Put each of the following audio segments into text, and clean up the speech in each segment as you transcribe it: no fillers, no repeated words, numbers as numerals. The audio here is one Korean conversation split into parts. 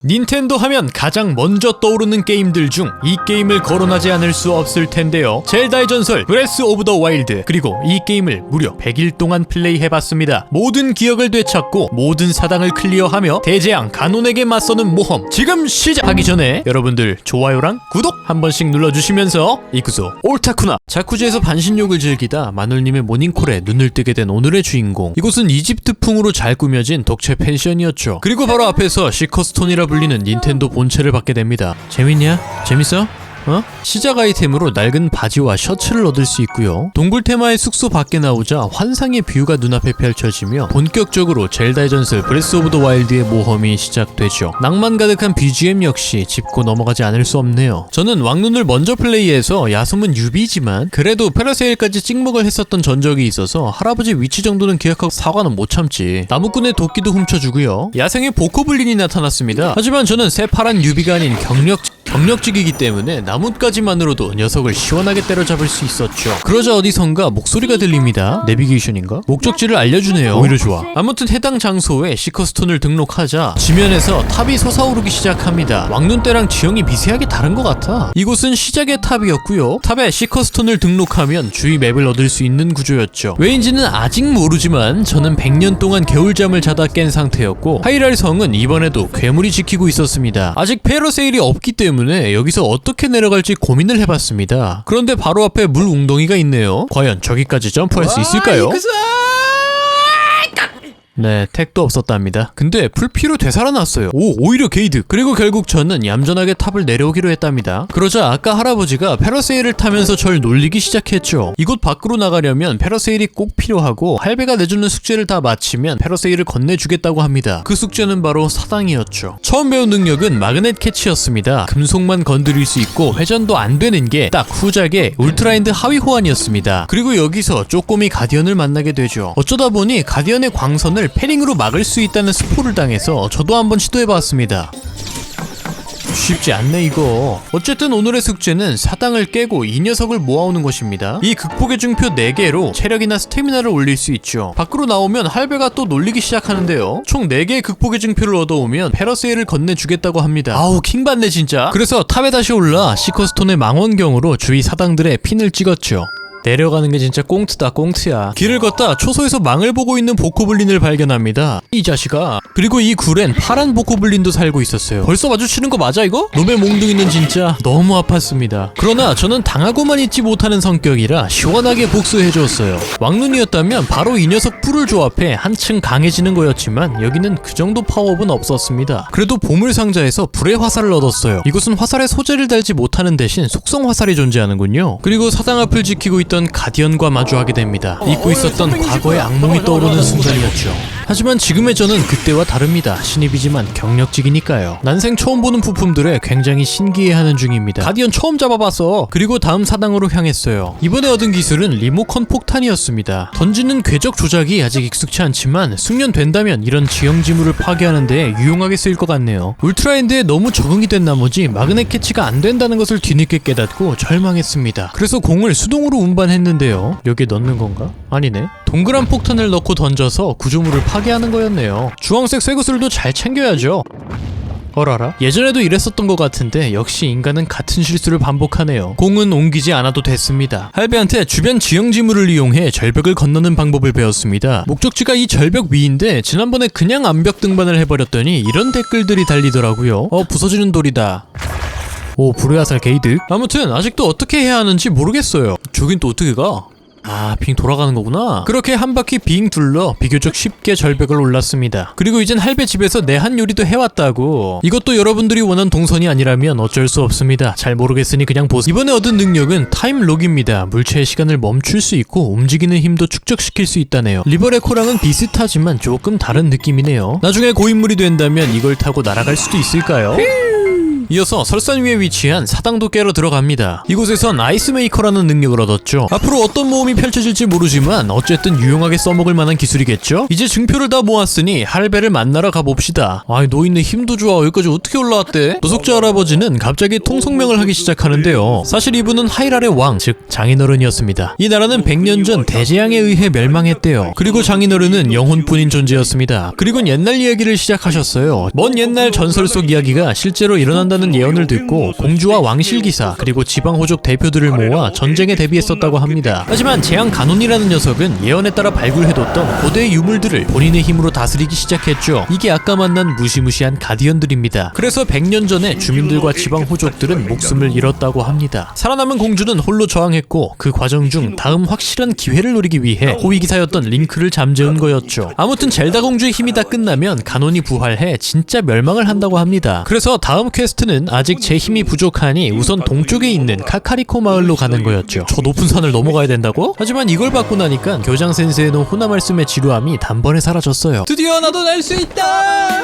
닌텐도 하면 가장 먼저 떠오르는 게임들 중 이 게임을 거론하지 않을 수 없을 텐데요. 젤다의 전설 브레스 오브 더 와일드, 그리고 이 게임을 무려 100일 동안 플레이해봤습니다. 모든 기억을 되찾고 모든 사당을 클리어하며 대재앙 가논에게 맞서는 모험, 지금 시작하기 전에 여러분들 좋아요랑 구독 한 번씩 눌러주시면서 이쿠소 옳다쿠나. 자쿠지에서 반신욕을 즐기다 마눌님의 모닝콜에 눈을 뜨게 된 오늘의 주인공, 이곳은 이집트풍으로 잘 꾸며진 독채 펜션이었죠. 그리고 바로 앞에서 시커스톤이라 불리는 닌텐도 본체를 받게 됩니다. 재밌냐? 재밌어? 시작 아이템으로 낡은 바지와 셔츠를 얻을 수 있고요. 동굴 테마의 숙소 밖에 나오자 환상의 뷰가 눈앞에 펼쳐지며 본격적으로 젤다의 전설 브레스 오브 더 와일드의 모험이 시작되죠. 낭만 가득한 BGM 역시 짚고 넘어가지 않을 수 없네요. 저는 왕눈을 먼저 플레이해서 야숨은 유비지만 그래도 페라세일까지 찍먹을 했었던 전적이 있어서 할아버지 위치 정도는 기억하고 사과는 못 참지. 나무꾼의 도끼도 훔쳐주고요. 야생의 보코블린이 나타났습니다. 하지만 저는 새파란 유비가 아닌 경력직이기 때문에 나뭇가지만으로도 녀석을 시원하게 때려잡을 수 있었죠. 그러자 어디선가 목소리가 들립니다. 내비게이션인가? 목적지를 알려주네요. 오히려 좋아. 아무튼 해당 장소에 시커스톤을 등록하자 지면에서 탑이 솟아오르기 시작합니다. 왕눈 때랑 지형이 미세하게 다른 것 같아. 이곳은 시작의 탑이었고요. 탑에 시커스톤을 등록하면 주위 맵을 얻을 수 있는 구조였죠. 왜인지는 아직 모르지만 저는 100년 동안 겨울잠을 자다 깬 상태였고, 하이랄 성은 이번에도 괴물이 지키고 있었습니다. 아직 페러세일이 없기 때문에 여기서 어떻게 내려갈지 고민을 해봤습니다. 그런데 바로 앞에 물 웅덩이가 있네요. 과연 저기까지 점프할 수 있을까요? 네, 택도 없었답니다. 근데 풀피로 되살아났어요. 오히려 게이드. 그리고 결국 저는 얌전하게 탑을 내려오기로 했답니다. 그러자 아까 할아버지가 페러세일을 타면서 절 놀리기 시작했죠. 이곳 밖으로 나가려면 페러세일이 꼭 필요하고, 할배가 내주는 숙제를 다 마치면 페러세일을 건네주겠다고 합니다. 그 숙제는 바로 사당이었죠. 처음 배운 능력은 마그넷 캐치였습니다. 금속만 건드릴 수 있고 회전도 안 되는 게 딱 후작의 울트라인드 하위 호환이었습니다. 그리고 여기서 쪼꼬미 가디언을 만나게 되죠. 어쩌다 보니 가디언의 광선을 패링으로 막을 수 있다는 스포를 당해서 저도 한번 시도해봤습니다. 쉽지 않네 이거. 어쨌든 오늘의 숙제는 사당을 깨고 이 녀석을 모아오는 것입니다. 이 극복의 증표 4개로 체력이나 스태미나를 올릴 수 있죠. 밖으로 나오면 할배가 또 놀리기 시작하는데요. 총 4개의 극복의 증표를 얻어오면 페러세일을 건네주겠다고 합니다. 아우 킹받네 진짜. 그래서 탑에 다시 올라 시커스톤의 망원경으로 주위 사당들의 핀을 찍었죠. 내려가는 게 진짜 꽁트다 꽁트야. 길을 걷다 초소에서 망을 보고 있는 보코블린을 발견합니다. 이 자식아. 그리고 이 굴엔 파란 보코블린도 살고 있었어요. 벌써 마주치는 거 맞아 이거? 놈의 몽둥이는 진짜 너무 아팠습니다. 그러나 저는 당하고만 있지 못하는 성격이라 시원하게 복수해줬어요. 왕눈이었다면 바로 이 녀석 뿔을 조합해 한층 강해지는 거였지만 여기는 그 정도 파워업은 없었습니다. 그래도 보물상자에서 불의 화살을 얻었어요. 이곳은 화살에 소재를 달지 못하는 대신 속성 화살이 존재하는군요. 그리고 사당 앞을 지키고 있던 가디언과 마주하게 됩니다. 잊고 있었던 과거의 악몽이 떠오르는 순간이었죠. 하지만 지금의 저는 그때와 다릅니다. 신입이지만 경력직이니까요. 난생 처음 보는 부품들에 굉장히 신기해하는 중입니다. 가디언 처음 잡아봤어. 그리고 다음 사당으로 향했어요. 이번에 얻은 기술은 리모컨 폭탄이었습니다. 던지는 궤적 조작이 아직 익숙치 않지만 숙련된다면 이런 지형지물을 파괴하는 데 유용하게 쓰일 것 같네요. 울트라인드에 너무 적응이 된 나머지 마그넷 캐치가 안 된다는 것을 뒤늦게 깨닫고 절망했습니다. 그래서 공을 수동으로 운반했는데요. 여기에 넣는 건가? 아니네. 동그란 폭탄을 넣고 던져서 구조물을 파괴하는 거였네요. 주황색 쇠구슬도 잘 챙겨야죠. 어라라? 예전에도 이랬었던 것 같은데 역시 인간은 같은 실수를 반복하네요. 공은 옮기지 않아도 됐습니다. 할배한테 주변 지형지물을 이용해 절벽을 건너는 방법을 배웠습니다. 목적지가 이 절벽 위인데 지난번에 그냥 암벽 등반을 해버렸더니 이런 댓글들이 달리더라고요. 부서지는 돌이다. 오, 불의 화살 게이드. 아무튼 아직도 어떻게 해야 하는지 모르겠어요. 저긴 또 어떻게 가? 빙 돌아가는 거구나. 그렇게 한 바퀴 빙 둘러 비교적 쉽게 절벽을 올랐습니다. 그리고 이젠 할배 집에서 내한 요리도 해왔다고. 이것도 여러분들이 원한 동선이 아니라면 어쩔 수 없습니다. 잘 모르겠으니 그냥 보세요. 이번에 얻은 능력은 타임록입니다. 물체의 시간을 멈출 수 있고 움직이는 힘도 축적시킬 수 있다네요. 리버레코랑은 비슷하지만 조금 다른 느낌이네요. 나중에 고인물이 된다면 이걸 타고 날아갈 수도 있을까요? 이어서 설산 위에 위치한 사당도 깨러 들어갑니다. 이곳에선 아이스메이커라는 능력을 얻었죠. 앞으로 어떤 모험이 펼쳐질지 모르지만 어쨌든 유용하게 써먹을 만한 기술이겠죠? 이제 증표를 다 모았으니 할배를 만나러 가봅시다. 아이 노인네 힘도 좋아. 여기까지 어떻게 올라왔대? 노숙자 할아버지는 갑자기 통성명을 하기 시작하는데요. 사실 이분은 하이랄의 왕, 즉 장인어른이었습니다. 이 나라는 100년 전 대재앙에 의해 멸망했대요. 그리고 장인어른은 영혼뿐인 존재였습니다. 그리고 옛날 이야기를 시작하셨어요. 먼 옛날 전설 속 이야기가 실제로 일어난다는 예언을 듣고 공주와 왕실기사 그리고 지방호족 대표들을 모아 전쟁에 대비했었다고 합니다. 하지만 재앙 가논이라는 녀석은 예언에 따라 발굴해뒀던 고대의 유물들을 본인의 힘으로 다스리기 시작했죠. 이게 아까 만난 무시무시한 가디언들입니다. 그래서 100년 전에 주민들과 지방호족들은 목숨을 잃었다고 합니다. 살아남은 공주는 홀로 저항했고 그 과정 중 다음 확실한 기회를 노리기 위해 호위기사였던 링크를 잠재운 거였죠. 아무튼 젤다 공주의 힘이 다 끝나면 가논이 부활해 진짜 멸망을 한다고 합니다. 그래서 다음 퀘스트는 아직 제 힘이 부족하니 우선 동쪽에 있는 카카리코 마을로 가는 거였죠. 저 높은 산을 넘어가야 된다고? 하지만 이걸 받고 나니까 교장 센세의 호나 말씀의 지루함이 단번에 사라졌어요. 드디어 나도 날 수 있다!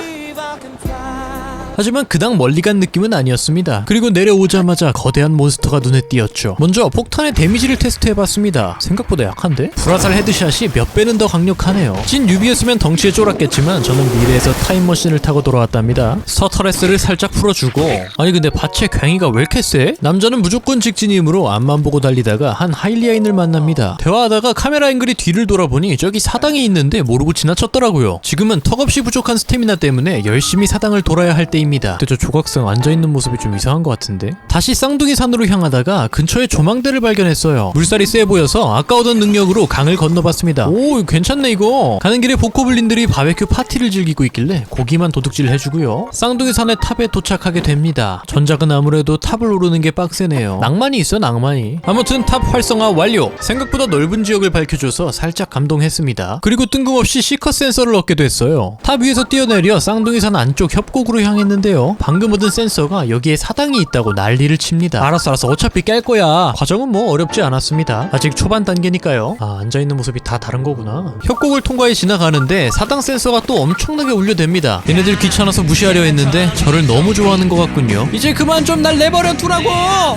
하지만 그닥 멀리 간 느낌은 아니었습니다. 그리고 내려오자마자 거대한 몬스터가 눈에 띄었죠. 먼저 폭탄의 데미지를 테스트해봤습니다. 생각보다 약한데? 불화살 헤드샷이 몇 배는 더 강력하네요. 찐 뉴비였으면 덩치에 쫄았겠지만 저는 미래에서 타임머신을 타고 돌아왔답니다. 서터레스를 살짝 풀어주고 아니 근데 밭의 괭이가 왜 이렇게 세? 남자는 무조건 직진이므로 앞만 보고 달리다가 한 하일리아인을 만납니다. 대화하다가 카메라 앵글이 뒤를 돌아보니 저기 사당이 있는데 모르고 지나쳤더라고요. 지금은 턱없이 부족한 스태미나 때문에 열심히 사당을 돌아야 할 때입니다. 근데 저 조각상 앉아있는 모습이 좀 이상한 것 같은데? 다시 쌍둥이 산으로 향하다가 근처에 조망대를 발견했어요. 물살이 세 보여서 아까 얻은 능력으로 강을 건너봤습니다. 오 괜찮네 이거. 가는 길에 보코블린들이 바베큐 파티를 즐기고 있길래 고기만 도둑질 해주고요. 쌍둥이 산의 탑에 도착하게 됩니다. 전작은 아무래도 탑을 오르는 게 빡세네요. 낭만이 있어 낭만이. 아무튼 탑 활성화 완료. 생각보다 넓은 지역을 밝혀줘서 살짝 감동했습니다. 그리고 뜬금없이 시커 센서를 얻게 됐어요. 탑 위에서 뛰어내려 쌍둥이 산 안쪽 협곡으로 향했는데요. 방금 얻은 센서가 여기에 사당이 있다고 난리를 칩니다. 알았어 어차피 깰 거야. 과정은 뭐 어렵지 않았습니다. 아직 초반 단계니까요. 아 앉아있는 모습이 다 다른 거구나. 협곡을 통과해 지나가는데 사당 센서가 또 엄청나게 울려댑니다. 얘네들 귀찮아서 무시하려 했는데 저를 너무 좋아하는 것 같군요. 이제 그만 좀 날 내버려 두라고!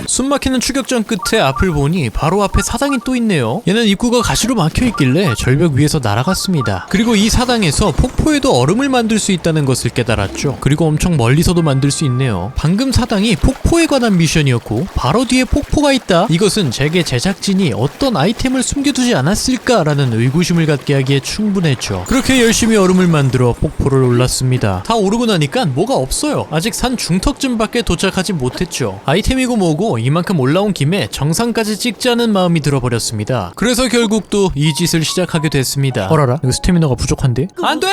숨막히는 추격전 끝에 앞을 보니 바로 앞에 사당이 또 있네요. 얘는 입구가 가시로 막혀있길래 절벽 위에서 날아갔습니다. 그리고 이 사당에서 폭포에도 얼음을 만들 수 있다는 것을 깨달았죠. 그리고 엄청 멀리서도 만들 수 있네요. 방금 사당이 폭포에 관한 미션이었고 바로 뒤에 폭포가 있다. 이것은 제게 제작진이 어떤 아이템을 숨겨두지 않았을까라는 의구심을 갖게 하기에 충분했죠. 그렇게 열심히 얼음을 만들어 폭포를 올랐습니다. 다 오르고 나니까 뭐가 없어요. 아직 산 중턱쯤밖에 도착하지 못했죠. 아이템이고 뭐고 이만큼 올라온 김에 정상까지 찍자는 마음이 들어버렸습니다. 그래서 결국 또 이 짓을 시작하게 됐습니다. 어라라 이거 스태미너가 부족한데? 안돼!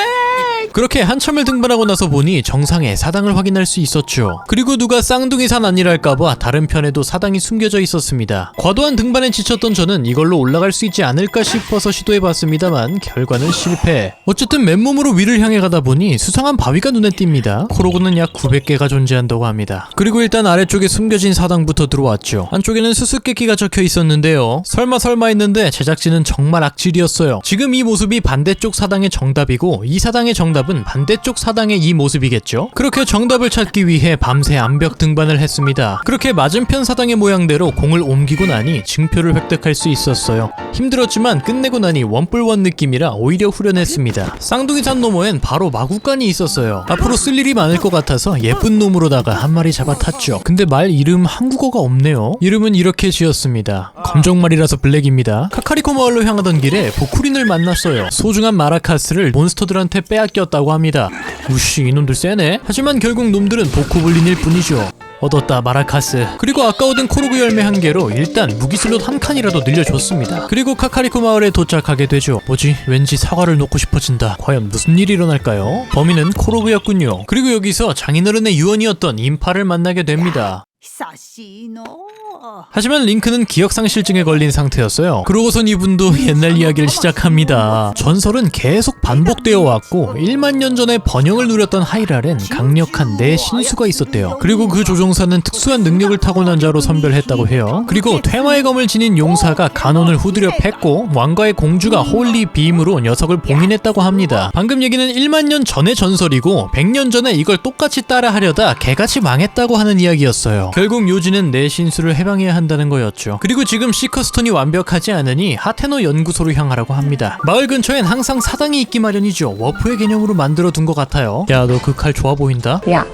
그렇게 한참을 등반하고 나서 보니 정상에 사당을 확인할 수 있었죠. 그리고 누가 쌍둥이 산 아니랄까봐 다른 편에도 사당이 숨겨져 있었습니다. 과도한 등반에 지쳤던 저는 이걸로 올라갈 수 있지 않을까 싶어서 시도해봤습니다만 결과는 실패. 어쨌든 맨몸으로 위를 향해 가다 보니 수상한 바위가 눈에 띕니다. 코로고는 약 900개가 존재한다고 합니다. 그리고 일단 아래쪽에 숨겨진 사당부터 들어왔죠. 안쪽에는 수수께끼가 적혀 있었는데요. 설마 했는데 제작진은 정말 악질이었어요. 지금 이 모습이 반대쪽 사당의 정답이고 이 사당의 정답은 반대쪽 사당의 이 모습이겠죠. 그렇게 정답을 찾기 위해 밤새 암벽 등반을 했습니다. 그렇게 맞은편 사당의 모양대로 공을 옮기고 나니 증표를 획득할 수 있었어요. 힘들었지만 끝내고 나니 원뿔원 느낌이라 오히려 후련했습니다. 쌍둥이 산 너머엔 바로 마구간이 있었어요. 앞으로 쓸 일이 많을 것 같아서 예쁜 놈으로다가 한 마리 잡아 탔죠. 근데 말 이름 한국어가 없네요. 이름은 이렇게 지었습니다. 검정말이라서 블랙입니다. 카카리코 마을로 향하던 길에 보쿠린을 만났어요. 소중한 마라카스를 몬스터들한테 빼앗겼다고 합니다. 우씨 이놈들 세네. 하지만 결국 놈들은 보코블린일 뿐이죠. 얻었다 마라카스. 그리고 아까 얻은 코르그 열매 한 개로 일단 무기 슬롯 한 칸이라도 늘려줬습니다. 그리고 카카리코 마을에 도착하게 되죠. 뭐지? 왠지 사과를 놓고 싶어진다. 과연 무슨 일이 일어날까요? 범인은 코르그였군요. 그리고 여기서 장인어른의 유언이었던 인파를 만나게 됩니다. 하지만 링크는 기억상실증에 걸린 상태였어요. 그러고선 이분도 옛날 이야기를 시작합니다. 전설은 계속 반복되어 왔고 1만 년 전에 번영을 누렸던 하이랄엔 강력한 내 신수가 있었대요. 그리고 그 조종사는 특수한 능력을 타고난 자로 선별했다고 해요. 그리고 퇴마의 검을 지닌 용사가 간혼을 후드려 팼고 왕과의 공주가 홀리 빔으로 녀석을 봉인했다고 합니다. 방금 얘기는 1만 년 전의 전설이고 100년 전에 이걸 똑같이 따라하려다 개같이 망했다고 하는 이야기였어요. 결국 요지는 내 신수를 해방해야 한다는 거였죠. 그리고 지금 시커스톤이 완벽하지 않으니 하테노 연구소로 향하라고 합니다. 마을 근처엔 항상 사당이 있기 마련이죠. 워프의 개념으로 만들어 둔 것 같아요. 야, 너 그 칼 좋아 보인다? 야,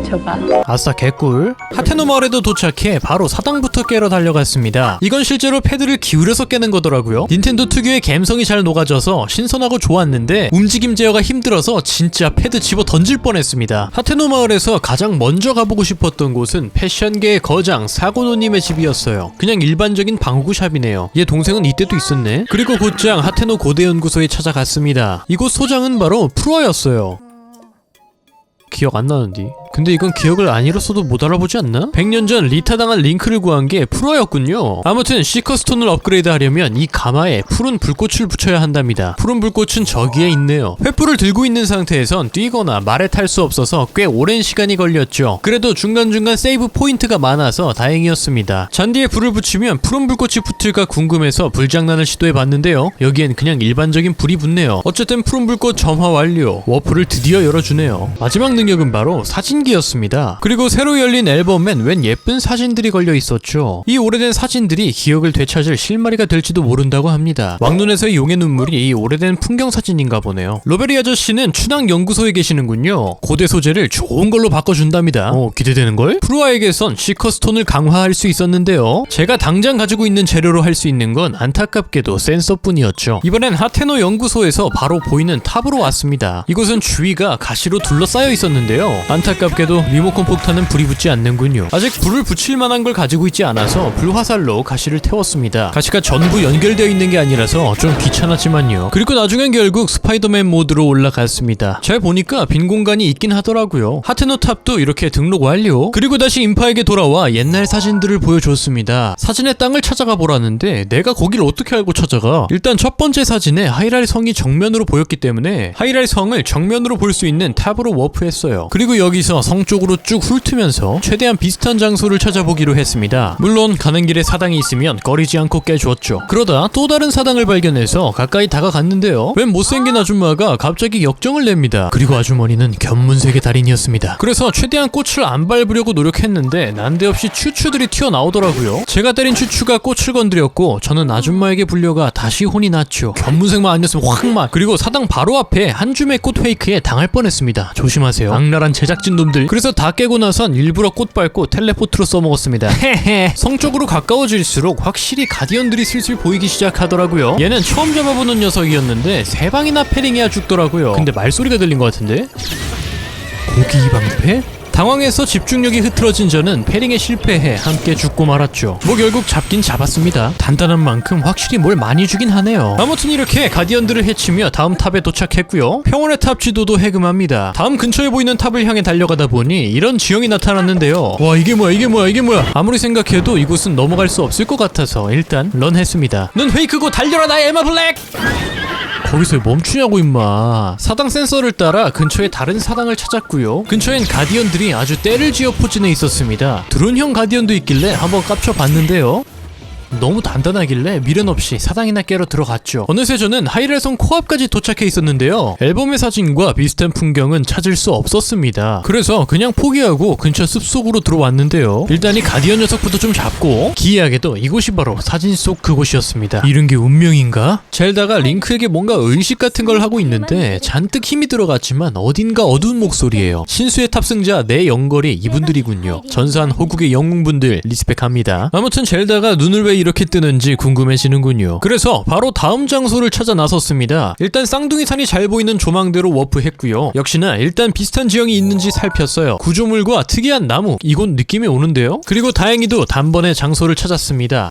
줘봐. 아싸 개꿀. 하테노 마을에도 도착해 바로 사당부터 깨러 달려갔습니다. 이건 실제로 패드를 기울여서 깨는 거더라고요. 닌텐도 특유의 감성이 잘 녹아져서 신선하고 좋았는데 움직임 제어가 힘들어서 진짜 패드 집어 던질 뻔했습니다. 하테노 마을에서 가장 먼저 가보고 싶었던 곳은 패션계의 거장 사고노님의 집이었어요. 그냥 일반적인 방구샵이네요. 얘 동생은 이때도 있었네. 그리고 곧장 하테노 고대연구소에 찾아갔습니다. 이곳 소장은 바로 프로였어요. 기억 안 나는디. 근데 이건 기억을 안 잃었어도 못 알아보지 않나? 100년 전 리타당한 링크를 구한 게 프로였군요. 아무튼 시커스톤을 업그레이드 하려면 이 가마에 푸른 불꽃을 붙여야 한답니다. 푸른 불꽃은 저기에 있네요. 횃불을 들고 있는 상태에선 뛰거나 말에 탈 수 없어서 꽤 오랜 시간이 걸렸죠. 그래도 중간중간 세이브 포인트가 많아서 다행이었습니다. 잔디에 불을 붙이면 푸른 불꽃이 붙을까 궁금해서 불장난을 시도해봤는데요. 여기엔 그냥 일반적인 불이 붙네요. 어쨌든 푸른 불꽃 점화 완료. 워프를 드디어 열어주네요. 마지막 능력은 바로 사진기였습니다. 그리고 새로 열린 앨범엔 웬 예쁜 사진들이 걸려 있었죠. 이 오래된 사진들이 기억을 되찾을 실마리가 될지도 모른다고 합니다. 왕눈에서의 용의 눈물이 이 오래된 풍경 사진인가 보네요. 로베리 아저씨는 춘향 연구소에 계시는군요. 고대 소재를 좋은 걸로 바꿔준답니다. 기대되는걸? 프로아에게선 시커스톤을 강화할 수 있었는데요. 제가 당장 가지고 있는 재료로 할 수 있는 건 안타깝게도 센서뿐이었죠. 이번엔 하테노 연구소에서 바로 보이는 탑으로 왔습니다. 이곳은 주위가 가시로 둘러싸여 있었는데요. 안타깝게도 리모컨 폭탄은 불이 붙지 않는군요. 아직 불을 붙일 만한 걸 가지고 있지 않아서 불화살로 가시를 태웠습니다. 가시가 전부 연결되어 있는 게 아니라서 좀 귀찮았지만요. 그리고 나중엔 결국 스파이더맨 모드로 올라갔습니다. 잘 보니까 빈 공간이 있긴 하더라고요. 하테노 탑도 이렇게 등록 완료. 그리고 다시 인파에게 돌아와 옛날 사진들을 보여줬습니다. 사진의 땅을 찾아가 보라는데 내가 거길 어떻게 알고 찾아가? 일단 첫 번째 사진에 하이랄 성이 정면으로 보였기 때문에 하이랄 성을 정면으로 볼 수 있는 탑으로 워프했어요. 그리고 여기서 성 쪽으로 쭉 훑으면서 최대한 비슷한 장소를 찾아보기로 했습니다. 물론 가는 길에 사당이 있으면 꺼리지 않고 깨주었죠. 그러다 또 다른 사당을 발견해서 가까이 다가갔는데요. 웬 못생긴 아줌마가 갑자기 역정을 냅니다. 그리고 아주머니는 견문색의 달인이었습니다. 그래서 최대한 꽃을 안 밟으려고 노력했는데 난데없이 추추들이 튀어나오더라고요. 제가 때린 추추가 꽃을 건드렸고 저는 아줌마에게 불려가 다시 혼이 났죠. 견문색만 아니었으면 확만. 그리고 사당 바로 앞에 한 줌의 꽃 페이크에 당할 뻔했습니다. 조심하세요. 악랄한 제작진 놈들. 그래서 다 깨고 나선 일부러 꽃 밟고 텔레포트로 써먹었습니다. 헤헤. 성 쪽으로 가까워질수록 확실히 가디언들이 슬슬 보이기 시작하더라고요. 얘는 처음 잡아보는 녀석이었는데 3방이나 패링해야 죽더라고요. 근데 말소리가 들린 것 같은데? 고기 방패? 당황해서 집중력이 흐트러진 저는 패링에 실패해 함께 죽고 말았죠. 뭐 결국 잡긴 잡았습니다. 단단한 만큼 확실히 뭘 많이 주긴 하네요. 아무튼 이렇게 가디언들을 해치며 다음 탑에 도착했고요. 평원의 탑 지도도 해금합니다. 다음 근처에 보이는 탑을 향해 달려가다 보니 이런 지형이 나타났는데요. 와, 이게 뭐야. 아무리 생각해도 이곳은 넘어갈 수 없을 것 같아서 일단 런했습니다. 넌 페이크고 달려라 나의 에마 블랙! 거기서 왜 멈추냐고 임마. 사당 센서를 따라 근처에 다른 사당을 찾았고요. 근처엔 가디언들이 아주 때를 지어 포진해 있었습니다. 드론형 가디언도 있길래 한번 깝쳐봤는데요. 너무 단단하길래 미련 없이 사당이나 깨러 들어갔죠. 어느새 저는 하이랄성 코앞까지 도착해 있었는데요. 앨범의 사진과 비슷한 풍경은 찾을 수 없었습니다. 그래서 그냥 포기하고 근처 숲속으로 들어왔는데요. 일단 이 가디언 녀석부터 좀 잡고 기이하게도 이곳이 바로 사진 속 그곳이었습니다. 이런 게 운명인가? 젤다가 링크에게 뭔가 의식 같은 걸 하고 있는데 잔뜩 힘이 들어갔지만 어딘가 어두운 목소리예요. 신수의 탑승자 내 영걸이 이분들이군요. 전사한 호국의 영웅분들 리스펙합니다. 아무튼 젤다가 눈을 왜 이렇게 뜨는지 궁금해지는군요. 그래서 바로 다음 장소를 찾아 나섰습니다. 일단 쌍둥이 산이 잘 보이는 조망대로 워프했고요. 역시나 일단 비슷한 지형이 있는지 살폈어요. 구조물과 특이한 나무, 이곳 느낌이 오는데요. 그리고 다행히도 단번에 장소를 찾았습니다.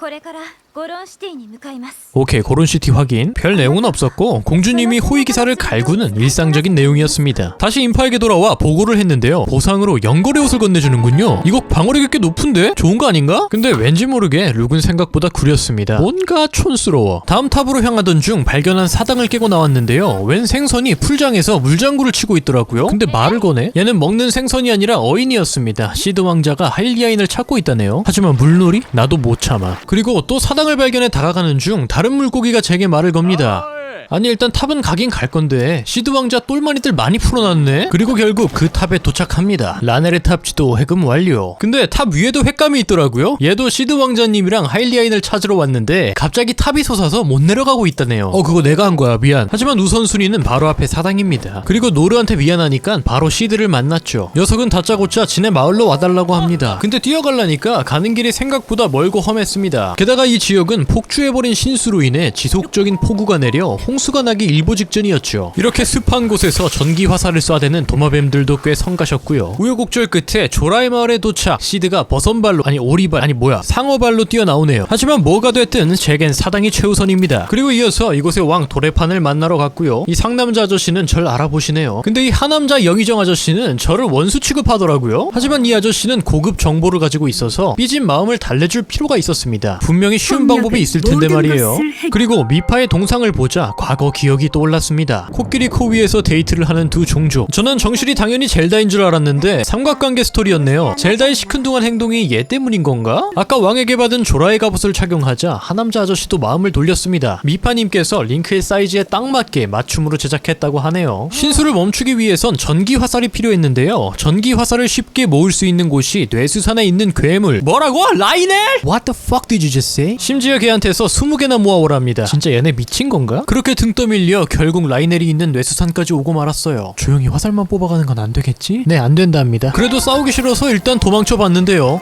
ゴロンシティに向かいます。 오케이, 고론시티 확인. 별 내용은 없었고 공주님이 호위기사를 갈구는 일상적인 내용이었습니다. 다시 인파에게 돌아와 보고를 했는데요. 보상으로 연거래 옷을 건네주는군요. 이거 방어력이 꽤 높은데? 좋은 거 아닌가? 근데 왠지 모르게 룩은 생각보다 구렸습니다. 뭔가 촌스러워. 다음 탑으로 향하던 중 발견한 사당을 깨고 나왔는데요. 웬 생선이 풀장에서 물장구를 치고 있더라고요. 근데 말을 거네? 얘는 먹는 생선이 아니라 어인이었습니다. 시드 왕자가 하일리아인을 찾고 있다네요. 하지만 물놀이? 나도 못 참아. 그리고 또 사당을 발견해 다가가는 중 다른 물고기가 제게 말을 겁니다. 아니 일단 탑은 가긴 갈 건데 시드 왕자 똘마니들 많이 풀어놨네? 그리고 결국 그 탑에 도착합니다. 라넬의 탑 지도 해금 완료. 근데 탑 위에도 횟감이 있더라고요. 얘도 시드 왕자님이랑 하일리아인을 찾으러 왔는데 갑자기 탑이 솟아서 못 내려가고 있다네요. 그거 내가 한 거야, 미안. 하지만 우선순위는 바로 앞에 사당입니다. 그리고 노르한테 미안하니까 바로 시드를 만났죠. 녀석은 다짜고짜 지네 마을로 와달라고 합니다. 근데 뛰어가려니까 가는 길이 생각보다 멀고 험했습니다. 게다가 이 지역은 폭주해버린 신수로 인해 지속적인 폭우가 내려 홍수가 나기 일보 직전이었죠. 이렇게 습한 곳에서 전기 화살을 쏴대는 도마뱀들도 꽤 성가셨고요. 우여곡절 끝에 조라의 마을에 도착. 시드가 버선발로 상어발로 뛰어나오네요. 하지만 뭐가 됐든 제겐 사당이 최우선입니다. 그리고 이어서 이곳의 왕 도레판을 만나러 갔고요. 이 상남자 아저씨는 절 알아보시네요. 근데 이 하남자 영의정 아저씨는 저를 원수 취급하더라고요. 하지만 이 아저씨는 고급 정보를 가지고 있어서 삐진 마음을 달래줄 필요가 있었습니다. 분명히 쉬운 방법이 있을 텐데 말이에요. 그리고 미파의 동상을 보자 과거 기억이 떠올랐습니다. 코끼리 코 위에서 데이트를 하는 두 종족. 저는 정실이 당연히 젤다인 줄 알았는데 삼각관계 스토리였네요. 젤다의 시큰둥한 행동이 얘 때문인 건가? 아까 왕에게 받은 조라의 갑옷을 착용하자 하남자 아저씨도 마음을 돌렸습니다. 미파님께서 링크의 사이즈에 딱 맞게 맞춤으로 제작했다고 하네요. 신수를 멈추기 위해선 전기 화살이 필요했는데요. 전기 화살을 쉽게 모을 수 있는 곳이 뇌수산에 있는 괴물. 뭐라고? 라이넬? What the fuck did you just say? 심지어 걔한테서 20개나 모아오랍니다. 진짜 얘네 미친 건가? 그렇게 등 떠밀려 결국 라이넬이 있는 뇌수산까지 오고 말았어요. 조용히 화살만 뽑아가는 건 안 되겠지? 네, 안 된답니다. 그래도 싸우기 싫어서 일단 도망쳐 봤는데요.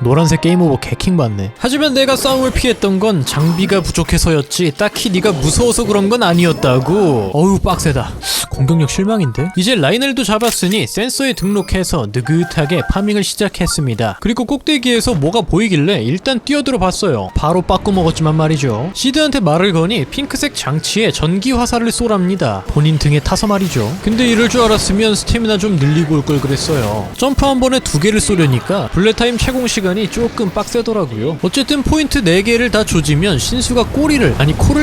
노란색 게임 오버 개킹 받네. 하지만 내가 싸움을 피했던 건 장비가 부족해서였지 딱히 네가 무서워서 그런 건 아니었다고. 어우 빡세다. 공격력 실망인데? 이제 라이넬도 잡았으니 센서에 등록해서 느긋하게 파밍을 시작했습니다. 그리고 꼭대기에서 뭐가 보이길래 일단 뛰어들어 봤어요. 바로 빠꾸 먹었지만 말이죠. 시드한테 말을 거니 핑크색 장치에 전기 화살을 쏘랍니다. 본인 등에 타서 말이죠. 근데 이럴 줄 알았으면 스태미나 좀 늘리고 올 걸 그랬어요. 점프 한 번에 2개를 쏘려니까 블랙타임 채공 시간이 조금 빡세더라고요. 어쨌든 포인트 4개를 다 조지면 신수가 코를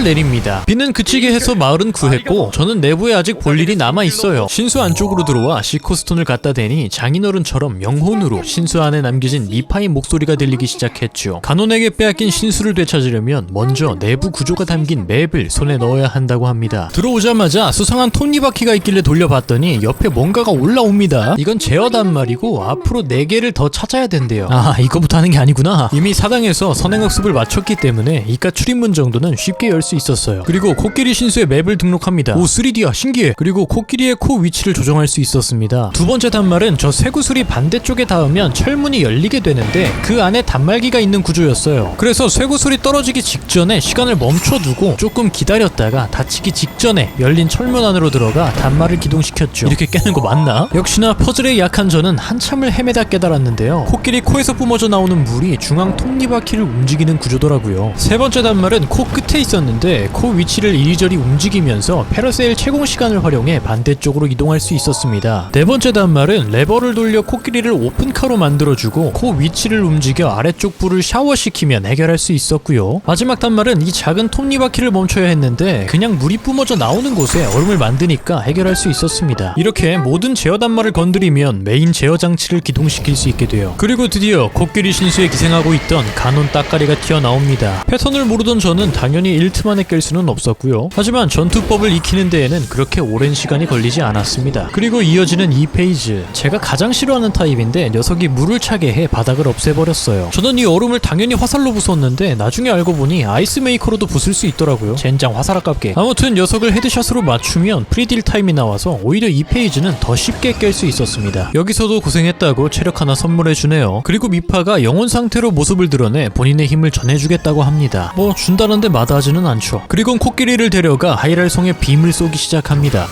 내립니다. 비는 그치게 해서 마을은 구했고 저는 내부에 아직 볼 일이 남아있어요. 신수 안쪽으로 들어와 시코스톤을 갖다 대니 장인어른처럼 영혼으로 신수 안에 남겨진 미파의 목소리가 들리기 시작했죠. 가논에게 빼앗긴 신수를 되찾으려면 먼저 내부 구조가 담긴 맵을 손에 넣어야 한다고 합니다. 들어오자마자 수상한 톱니바퀴가 있길래 돌려봤더니 옆에 뭔가가 올라옵니다. 이건 제어단 말이고 앞으로 4개를 더 찾아야 된대요. 이거부터 하는 게 아니구나. 이미 사당에서 선행학습을 마쳤기 때문에 이깟 출입문 정도는 쉽게 열 수 있었어요. 그리고 코끼리 신수의 맵을 등록합니다. 오 3D야 신기해. 그리고 코끼리의 코 위치를 조정할 수 있었습니다. 두 번째 단말은 저 쇠구슬이 반대쪽에 닿으면 철문이 열리게 되는데 그 안에 단말기가 있는 구조였어요. 그래서 쇠구슬이 떨어지기 직전에 시간을 멈춰두고 조금 기다렸다가 닫히기 직전에 열린 철문 안으로 들어가 단말을 기동시켰죠. 이렇게 깨는 거 맞나? 역시나 퍼즐에 약한 저는 한참을 헤매다 깨달았는데요. 코끼리 코에서 뿜어져 나오는 물이 중앙 톱니바퀴를 움직이는 구조더라고요. 세 번째 단말은 코 끝에 있었는데 코 위치를 이리저리 움직이면서 패러세일 채공 시간을 활용해 반대쪽으로 이동할 수 있었습니다. 네 번째 단말은 레버를 돌려 코끼리를 오픈카로 만들어주고 코 위치를 움직여 아래쪽 불을 샤워시키면 해결할 수 있었고요. 마지막 단말은 이 작은 톱니바퀴를 멈춰야 했는데 그냥 물이 뿜어져 나오는 곳에 얼음을 만드니까 해결할 수 있었습니다. 이렇게 모든 제어 단말을 건드리면 메인 제어 장치를 기동시킬 수 있게 돼요. 그리고 드디어 코끼리 신수에 기생하고 있던 가논 따까리가 튀어나옵니다. 패턴을 모르던 저는 당연히 1트 만에 깰 수는 없었고요. 하지만 전투법을 익히는 데에는 그렇게 오랜 시간이 걸리지 않았습니다. 그리고 이어지는 2페이지. 제가 가장 싫어하는 타입인데 녀석이 물을 차게 해 바닥을 없애버렸어요. 저는 이 얼음을 당연히 화살로 부쉈는데 나중에 알고 보니 아이스메이커로도 부술 수 있더라고요. 젠장 화살 아깝게. 아무튼 녀석을 헤드샷으로 맞추면 프리딜 타임이 나와서 오히려 2페이지는 더 쉽게 깰 수 있었습니다. 여기서도 고생했다고 체력 하나 선물해주네요. 그리고 미파가 영혼 상태로 모습을 드러내 본인의 힘을 전해주겠다고 합니다. 뭐 준다는데 마다하지는 않죠. 그리고 코끼리를 데려가 하이랄송에 빔을 쏘기 시작합니다.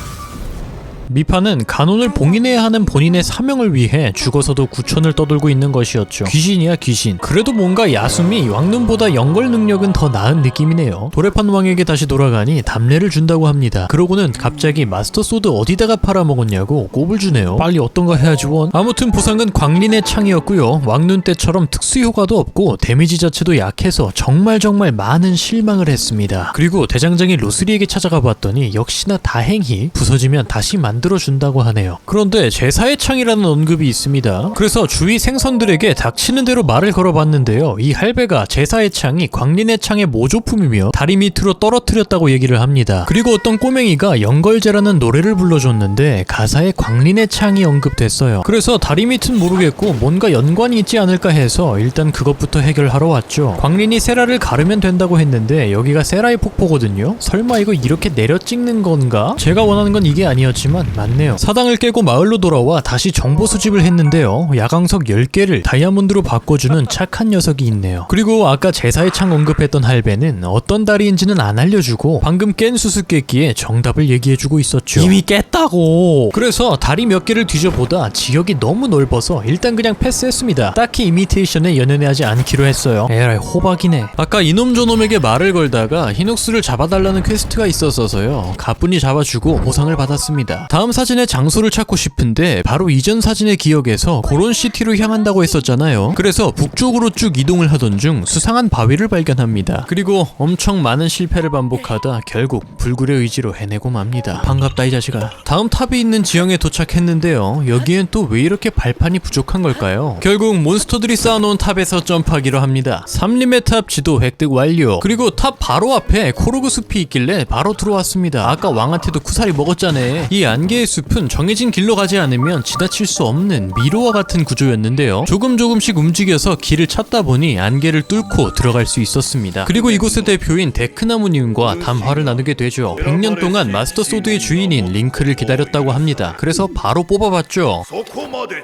미파는 간혼을 봉인해야 하는 본인의 사명을 위해 죽어서도 구천을 떠돌고 있는 것이었죠. 귀신이야 귀신. 그래도 뭔가 야숨이 왕눈보다 연걸 능력은 더 나은 느낌이네요. 도레판 왕에게 다시 돌아가니 답례를 준다고 합니다. 그러고는 갑자기 마스터 소드 어디다가 팔아먹었냐고 꼽을 주네요. 빨리 어떤 거 해야지 원. 아무튼 보상은 광린의 창이었고요. 왕눈 때처럼 특수 효과도 없고 데미지 자체도 약해서 정말 많은 실망을 했습니다. 그리고 대장장이 로스리에게 찾아가 봤더니 역시나 다행히 부서지면 다시 만들어준다고 하네요. 그런데 제사의 창이라는 언급이 있습니다. 그래서 주위 생선들에게 닥치는 대로 말을 걸어봤는데요. 이 할배가 제사의 창이 광린의 창의 모조품이며 다리 밑으로 떨어뜨렸다고 얘기를 합니다. 그리고 어떤 꼬맹이가 연걸제라는 노래를 불러줬는데 가사에 광린의 창이 언급됐어요. 그래서 다리 밑은 모르겠고 뭔가 연관이 있지 않을까 해서 일단 그것부터 해결하러 왔죠. 광린이 세라를 가르면 된다고 했는데 여기가 세라의 폭포거든요. 설마 이거 이렇게 내려 찍는 건가? 제가 원하는 건 이게 아니었지만 맞네요. 사당을 깨고 마을로 돌아와 다시 정보 수집을 했는데요. 야광석 10개를 다이아몬드로 바꿔주는 착한 녀석이 있네요. 그리고 아까 제사의 창 언급했던 할배는 어떤 다리인지는 안 알려주고 방금 깬 수수께끼에 정답을 얘기해주고 있었죠. 이미 깼다고. 그래서 다리 몇 개를 뒤져보다 지역이 너무 넓어서 일단 그냥 패스했습니다. 딱히 이미테이션에 연연해하지 않기로 했어요. 에라이 호박이네. 아까 이놈 저놈에게 말을 걸다가 히녹스를 잡아달라는 퀘스트가 있었어서요. 가뿐히 잡아주고 보상을 받았습니다. 다음 사진의 장소를 찾고 싶은데 바로 이전 사진의 기억에서 고론시티로 향한다고 했었잖아요. 그래서 북쪽으로 쭉 이동을 하던 중 수상한 바위를 발견합니다. 그리고 엄청 많은 실패를 반복하다 결국 불굴의 의지로 해내고 맙니다. 반갑다 이 자식아. 다음 탑이 있는 지형에 도착했는데요. 여기엔 또 왜 이렇게 발판이 부족한 걸까요? 결국 몬스터들이 쌓아놓은 탑에서 점프하기로 합니다. 3림의 탑 지도 획득 완료. 그리고 탑 바로 앞에 코르그 숲이 있길래 바로 들어왔습니다. 아까 왕한테도 쿠사리 먹었잖아. 이 안개의 숲은 정해진 길로 가지 않으면 지나칠 수 없는 미로와 같은 구조였는데요. 조금씩 움직여서 길을 찾다 보니 안개를 뚫고 들어갈 수 있었습니다. 그리고 이곳의 대표인 데크나무님과 담화를 나누게 되죠. 100년 동안 마스터 소드의 주인인 링크를 기다렸다고 합니다. 그래서 바로 뽑아봤죠.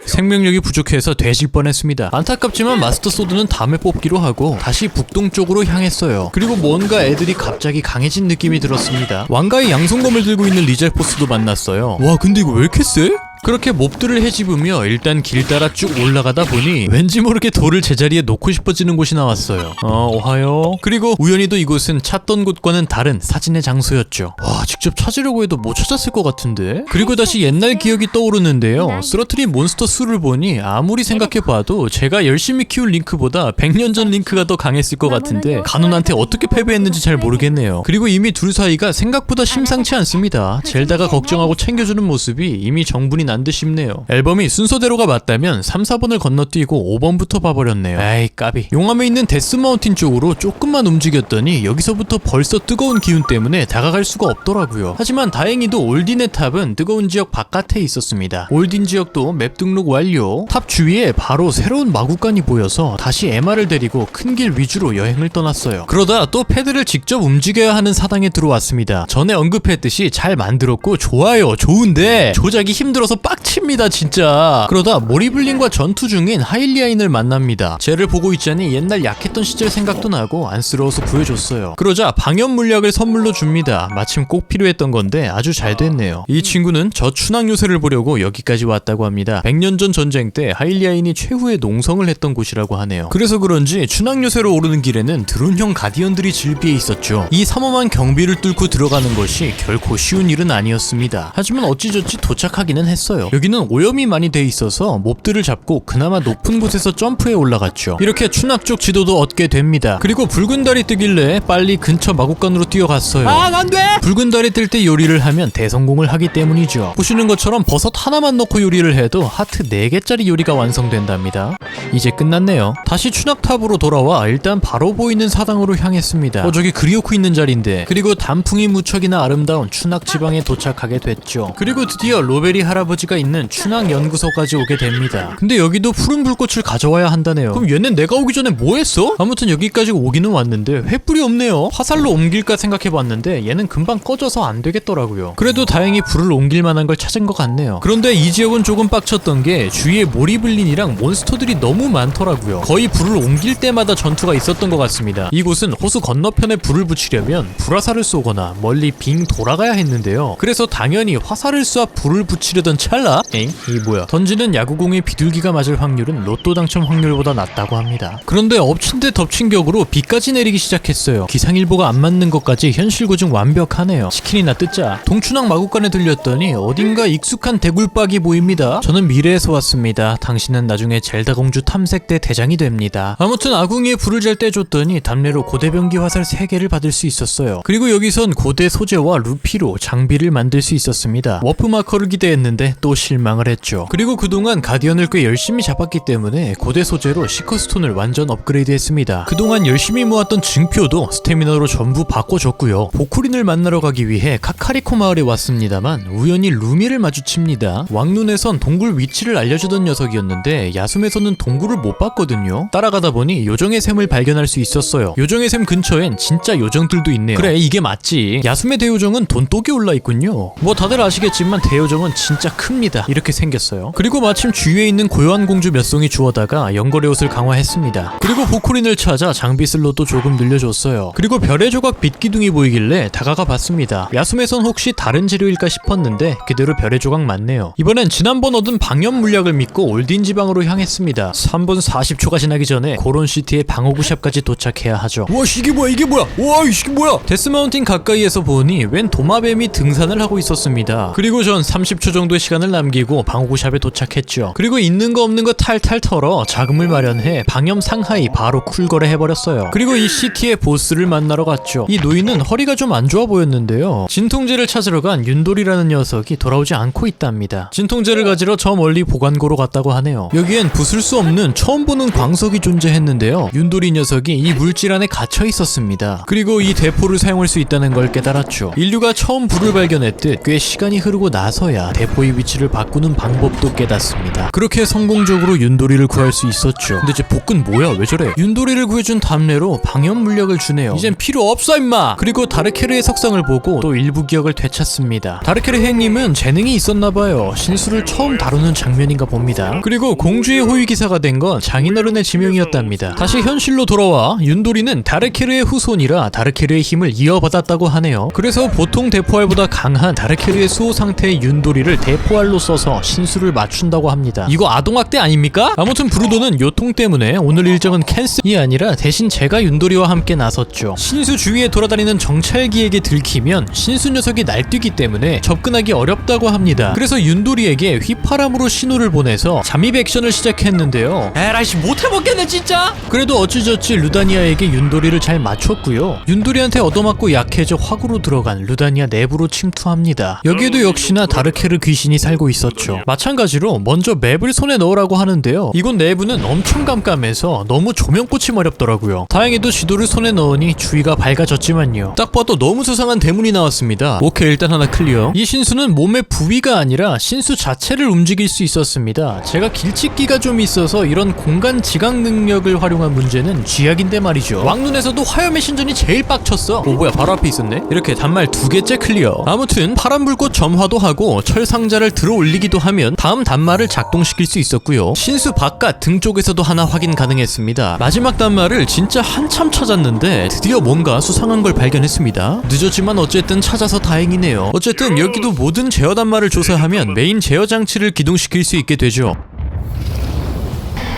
생명력이 부족해서 되질 뻔했습니다. 안타깝지만 마스터 소드는 다음에 뽑기로 하고 다시 북동쪽으로 향했어요. 그리고 뭔가 애들이 갑자기 강해진 느낌이 들었습니다. 왕가의 양손검을 들고 있는 리젤 보스도 만났어요. 와 근데 이거 왜 이렇게 세? 그렇게 몹들을 헤집으며 일단 길 따라 쭉 올라가다 보니 왠지 모르게 돌을 제자리에 놓고 싶어지는 곳이 나왔어요. 오하요. 그리고 우연히도 이곳은 찾던 곳과는 다른 사진의 장소였죠. 와 직접 찾으려고 해도 못 찾았을 것 같은데. 그리고 다시 옛날 기억이 떠오르는데요. 쓰러트린 몬스터 수를 보니 아무리 생각해봐도 제가 열심히 키운 링크보다 100년 전 링크가 더 강했을 것 같은데 가논한테 어떻게 패배했는지 잘 모르겠네요. 그리고 이미 둘 사이가 생각보다 심상치 않습니다. 젤다가 걱정하고 챙겨주는 모습이 이미 정분이 난 듯 싶네요. 앨범이 순서대로가 맞다면 3, 4번을 건너뛰고 5번부터 봐버렸네요. 에이 까비. 용암에 있는 데스마운틴 쪽으로 조금만 움직였더니 여기서부터 벌써 뜨거운 기운 때문에 다가갈 수가 없더라고요. 하지만 다행히도 올딘의 탑은 뜨거운 지역 바깥에 있었습니다. 올딘 지역도 맵 등록 완료. 탑 주위에 바로 새로운 마구간이 보여서 다시 에마를 데리고 큰 길 위주로 여행을 떠났어요. 그러다 또 패드를 직접 움직여야 하는 사당에 들어왔습니다. 전에 언급했듯이 잘 만들었고 좋아요. 좋은데 조작이 힘들어서 빡칩니다 진짜. 그러다 모리블린과 전투 중인 하일리아인을 만납니다. 쟤를 보고 있자니 옛날 약했던 시절 생각도 나고 안쓰러워서 구해줬어요. 그러자 방염 물약을 선물로 줍니다. 마침 꼭 필요했던 건데 아주 잘 됐네요. 이 친구는 저 춘향 요새를 보려고 여기까지 왔다고 합니다. 100년 전 전쟁 때 하일리아인이 최후의 농성을 했던 곳이라고 하네요. 그래서 그런지 춘향 요새로 오르는 길에는 드론형 가디언들이 즐비해 있었죠. 이 삼엄한 경비를 뚫고 들어가는 것이 결코 쉬운 일은 아니었습니다. 하지만 어찌저찌 도착하기는 했어요. 여기는 오염이 많이 돼 있어서 몹들을 잡고 그나마 높은 곳에서 점프해 올라갔죠. 이렇게 춘낙 쪽 지도도 얻게 됩니다. 그리고 붉은 달이 뜨길래 빨리 근처 마구간으로 뛰어갔어요. 안돼! 붉은 달이 뜰 때 요리를 하면 대성공을 하기 때문이죠. 보시는 것처럼 버섯 하나만 넣고 요리를 해도 하트 4개짜리 요리가 완성된답니다. 이제 끝났네요. 다시 춘낙탑으로 돌아와 일단 바로 보이는 사당으로 향했습니다. 저기 그리오크 있는 자리인데. 그리고 단풍이 무척이나 아름다운 춘낙 지방에 도착하게 됐죠. 그리고 드디어 로베리 할아버지가 있는 춘낙 연구소까지 오게 됩니다. 근데 여기도 푸른 불꽃을 가져와야 한다네요. 그럼 얘는 내가 오기 전에 뭐 했어? 아무튼 여기까지 오기는 왔는데 횃불이 없네요. 화살로 옮길까 생각해봤는데 얘는 금방 꺼져서 안 되겠더라고요. 그래도 다행히 불을 옮길 만한 걸 찾은 것 같네요. 그런데 이 지역은 조금 빡쳤던 게 주위에 모리블린이랑 몬스터들이 너무 많더라고요. 거의 불을 옮길 때마다 전투가 있었던 것 같습니다. 이곳은 호수 건너편에 불을 붙이려면 불화살을 쏘거나 멀리 빙 돌아가야 했는데요. 그래서 당연히 화살을 쏴 불을 붙이려던 찰나 이 뭐야, 던지는 야구공의 비둘기가 맞을 확률은 로또 당첨 확률보다 낮다고 합니다. 그런데 엎친 데 덮친 격으로 비까지 내리기 시작했어요. 기상일보가 안 맞는 것까지 현실 고증 완벽하네요. 치킨이나 뜯자. 동춘항 마구간에 들렸더니 어딘가 익숙한 대굴박이 보입니다. 저는 미래에서 왔습니다. 당신은 나중에 젤다 공주 탐색대 대장이 됩니다. 아무튼 아궁이에 불을 잘 떼줬더니 답례로 고대병기 화살 3개를 받을 수 있었어요. 그리고 여기선 고대 소재와 루피로 장비를 만들 수 있었습니다. 워프 마커를 기대했는데 또 실망을 했죠. 그리고 그동안 가디언을 꽤 열심히 잡았기 때문에 고대 소재로 시커스톤을 완전 업그레이드 했습니다. 그동안 열심히 모았던 증표도 스태미너로 전부 바꿔줬고요. 보쿠린을 만나러 가기 위해 카카리코 마을에 왔습니다만 우연히 루미를 마주칩니다. 왕눈에선 동굴 위치를 알려주던 녀석이었는데 야숨에서는 동굴을 못 봤거든요. 따라가다 보니 요정의 샘을 발견할 수 있었어요. 요정의 샘 근처엔 진짜 요정들도 있네요. 그래, 이게 맞지. 야숨의 대요정은 돈독이 올라있군요. 뭐 다들 아시겠지만 대요정은 진짜 큽니다. 이렇게 생겼어요. 그리고 마침 주위에 있는 고요한 공주 몇 송이 주워다가 연거래 옷을 강화했습니다. 그리고 보쿠린을 찾아 장비 슬롯도 조금 늘려줬어요. 그리고 별의 조각 빛기둥이 보이길래 다가가 봤습니다. 야숨에선 혹시 다른 재료일까 싶었는데 그대로 별의 조각 맞네요. 이번엔 지난번 얻은 방염 물약을 믿고 올딘 지방으로 향했습니다. 3분 40초가 지나기 전에 고론시티의 방어구샵까지 도착해야 하죠. 와, 이게 뭐야, 이게 뭐야, 와, 이게 뭐야. 데스마운틴 가까이에서 보니 웬 도마뱀이 등산을 하고 있었습니다. 그리고 전 30초 정도의 시간을 남기고 방어구샵에 도착했죠. 그리고 있는 거 없는 거 탈탈 털어 자금을 마련해 방염 상하이 바로 쿨거래 해버렸어요. 그리고 이 시티의 보스를 만나러 갔죠. 이 노인은 허리가 좀 안 좋아 보였는데요. 진통제를 찾으러 간 윤돌이라는 녀석이 돌아오지 않고 있답니다. 진통제를 가지러 저 멀리 보관고로 갔다고 하네요. 여기엔 부술 수 없는 처음 보는 광석이 존재했는데요. 윤돌이 녀석이 이 물질 안에 갇혀 있었습니다. 그리고 이 대포를 사용할 수 있다는 걸 깨달았죠. 인류가 처음 불을 발견했듯 꽤 시간이 흐르고 나서야 대포의 위치를 바꾸는 방법도 깨닫습니다. 그렇게 성공적으로 윤돌이를 구할 수 있었죠. 근데 제 복근 뭐야, 왜 저래? 윤돌이를 구해준 답례로 방염 물약을 주네요. 이젠 필요 없어 임마. 그리고 다르케르의 석상을 보고 또 일부 기억을 되찾습니다. 다르케르 행님은 재능이 있었나봐요. 신수를 처음 다루는 장면인가 봅니다. 그리고 공주의 호위기사가 된 건 장인어른의 지명이었답니다. 다시 현실로 돌아와 윤돌이는 다르케르의 후손이라 다르케르의 힘을 이어받았다고 하네요. 그래서 보통 대포알보다 강한 다르케르의 수호 상태의 윤돌이를 대포알로 써서 신수를 맞춘다고 합니다. 이거 아동학대 아닙니까? 아무튼 브루도는 요통 때문에 오늘 일정은 캔슬이 아니라 대신 제가 윤돌이와 함께 나섰죠. 신수 주위에 돌아다니는 정찰기에게 들키면 신수 녀석이 날뛰기 때문에 접근하기 어렵다고 합니다. 그래서 윤돌이에게 휘파람으로 신호를 보내서 잠입 액션을 시작했는데요. 에라이씨, 못해먹겠네 진짜. 그래도 어찌저찌 루다니아에게 윤돌이를 잘 맞췄고요. 윤돌이한테 얻어맞고 약해져 화구로 들어간 루다니아 내부로 침투합니다. 여기에도 역시나 다르케르 귀신이 살고 있었죠. 마찬가지로 먼저 맵을 손에 넣으라고 하는데요. 이곳 내부는 엄청 깜깜해서 너무 조명꽃이 어렵더라고요. 다행히도 지도를 손에 넣으니 주위가 밝아졌지만요. 딱 봐도 너무 수상한 대문이 나왔습니다. 오케이, 일단 하나 클리어. 이 신수는 몸의 부위가 아니라 신수 자체를 움직일 수 있었습니다. 제가 길쭉기가 좀 있어서 이런 공간 지각 능력을 활용한 문제는 쥐약인데 말이죠. 왕눈에서도 화염의 신전이 제일 빡쳤어. 오, 뭐야, 바로 앞에 있었네. 이렇게 단말 2개째 클리어. 아무튼 파란불꽃 점화도 하고 철상자를 들어 올리기도 하면 다음 단말을 작동시킬 수 있었고요. 신수 바깥 등 쪽에서도 하나 확인 가능했습니다. 마지막 단말을 진짜 한참 찾았는데 드디어 뭔가 수상한 걸 발견했습니다. 늦었지만 어쨌든 찾아서 다행이네요. 어쨌든 여기도 모든 제어 단말을 조사하면 메인 제어 장치를 기동시킬 수 있게 되죠.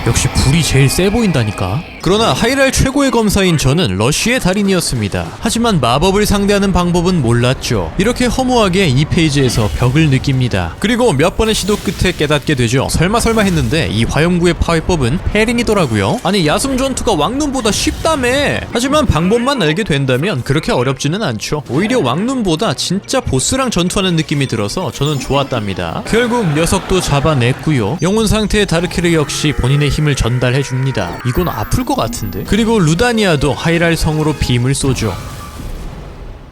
역시 불이 제일 세 보인다니까. 그러나 하이랄 최고의 검사인 저는 러쉬의 달인이었습니다. 하지만 마법을 상대하는 방법은 몰랐죠. 이렇게 허무하게 이 페이지에서 벽을 느낍니다. 그리고 몇 번의 시도 끝에 깨닫게 되죠. 설마 했는데 이 화염구의 파괴법은 페링이더라고요. 아니, 야숨 전투가 왕눈보다 쉽다며. 하지만 방법만 알게 된다면 그렇게 어렵지는 않죠. 오히려 왕눈보다 진짜 보스랑 전투하는 느낌이 들어서 저는 좋았답니다. 결국 녀석도 잡아냈고요. 영혼 상태의 다르케르 역시 본인의 힘을 전달해줍니다. 이건 아플 것 같은데. 그리고 루다니아도 하이랄 성으로 빔을 쏘죠.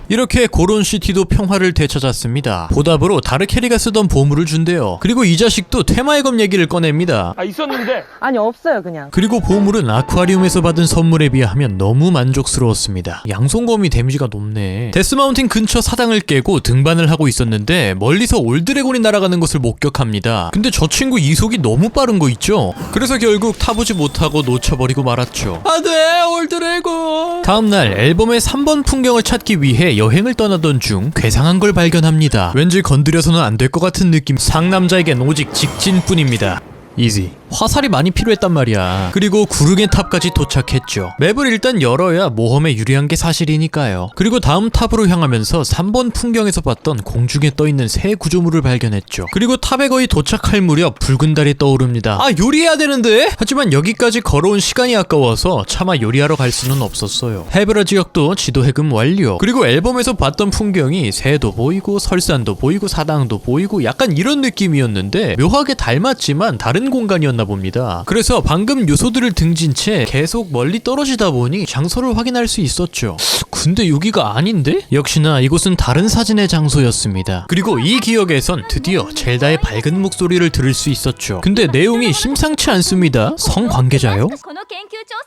이렇게 고론시티도 평화를 되찾았습니다. 보답으로 다르캐리가 쓰던 보물을 준대요. 그리고 이 자식도 테마의 검 얘기를 꺼냅니다. 있었는데. 아니 없어요 그냥. 그리고 보물은 아쿠아리움에서 받은 선물에 비하면 너무 만족스러웠습니다. 양손검이 데미지가 높네. 데스마운틴 근처 사당을 깨고 등반을 하고 있었는데 멀리서 올드래곤이 날아가는 것을 목격합니다. 근데 저 친구 이속이 너무 빠른 거 있죠? 그래서 결국 타보지 못하고 놓쳐버리고 말았죠. 안돼 올드래곤. 다음날 앨범의 3번 풍경을 찾기 위해 여행을 떠나던 중 괴상한 걸 발견합니다. 왠지 건드려서는 안 될 것 같은 느낌. 상남자에겐 오직 직진뿐입니다. 이지. 화살이 많이 필요했단 말이야. 그리고 구르겐 탑까지 도착했죠. 맵을 일단 열어야 모험에 유리한 게 사실이니까요. 그리고 다음 탑으로 향하면서 3번 풍경에서 봤던 공중에 떠있는 새 구조물을 발견했죠. 그리고 탑에 거의 도착할 무렵 붉은 달이 떠오릅니다. 아 요리해야 되는데? 하지만 여기까지 걸어온 시간이 아까워서 차마 요리하러 갈 수는 없었어요. 헤브라 지역도 지도 해금 완료. 그리고 앨범에서 봤던 풍경이 새도 보이고 설산도 보이고 사당도 보이고 약간 이런 느낌이었는데 묘하게 닮았지만 다른 공간이었나 봅니다. 그래서 방금 요소들을 등진 채 계속 멀리 떨어지다 보니 장소를 확인할 수 있었죠. 근데 여기가 아닌데? 역시나 이곳은 다른 사진의 장소였습니다. 그리고 이 기억에선 드디어 젤다의 밝은 목소리를 들을 수 있었죠. 근데 내용이 심상치 않습니다. 성관계자요?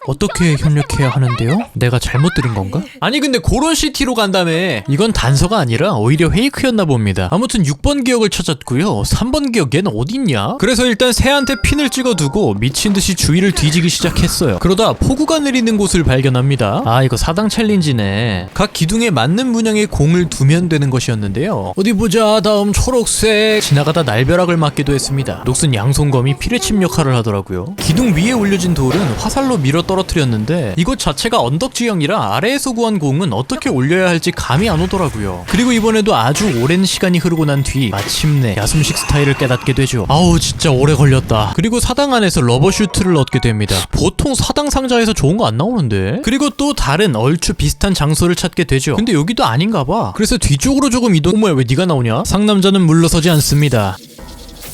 어떻게 협력해야 하는데요? 내가 잘못 들은 건가? 아니 근데 고론시티로 간다며. 이건 단서가 아니라 오히려 페이크였나 봅니다. 아무튼 6번 기억을 찾았고요. 3번 기억 얘는 어딨냐? 그래서 일단 새한테 핀을 찍어두고 미친듯이 주위를 뒤지기 시작했어요. 그러다 폭우가 내리는 곳을 발견합니다. 아 이거 사당 챌린지네. 각 기둥에 맞는 문양의 공을 두면 되는 것이었는데요. 어디 보자. 다음 초록색. 지나가다 날벼락을 맞기도 했습니다. 녹슨 양손검이 피뢰침 역할을 하더라고요. 기둥 위에 올려진 돌은 화살로 밀어 떨어뜨렸는데 이곳 자체가 언덕 지형이라 아래에서 구한 공은 어떻게 올려야 할지 감이 안 오더라고요. 그리고 이번에도 아주 오랜 시간이 흐르고 난 뒤 마침내 야숨식 스타일을 깨닫게 되죠. 아우 진짜 오래 걸렸다. 그리고 사당 안에서 러버슈트를 얻게 됩니다. 보통 사당 상자에서 좋은 거 안 나오는데. 그리고 또 다른 얼추 비슷한 장소를 찾게 되죠. 근데 여기도 아닌가 봐. 그래서 뒤쪽으로 조금 이동. 어머야 왜 네가 나오냐? 상남자는 물러서지 않습니다.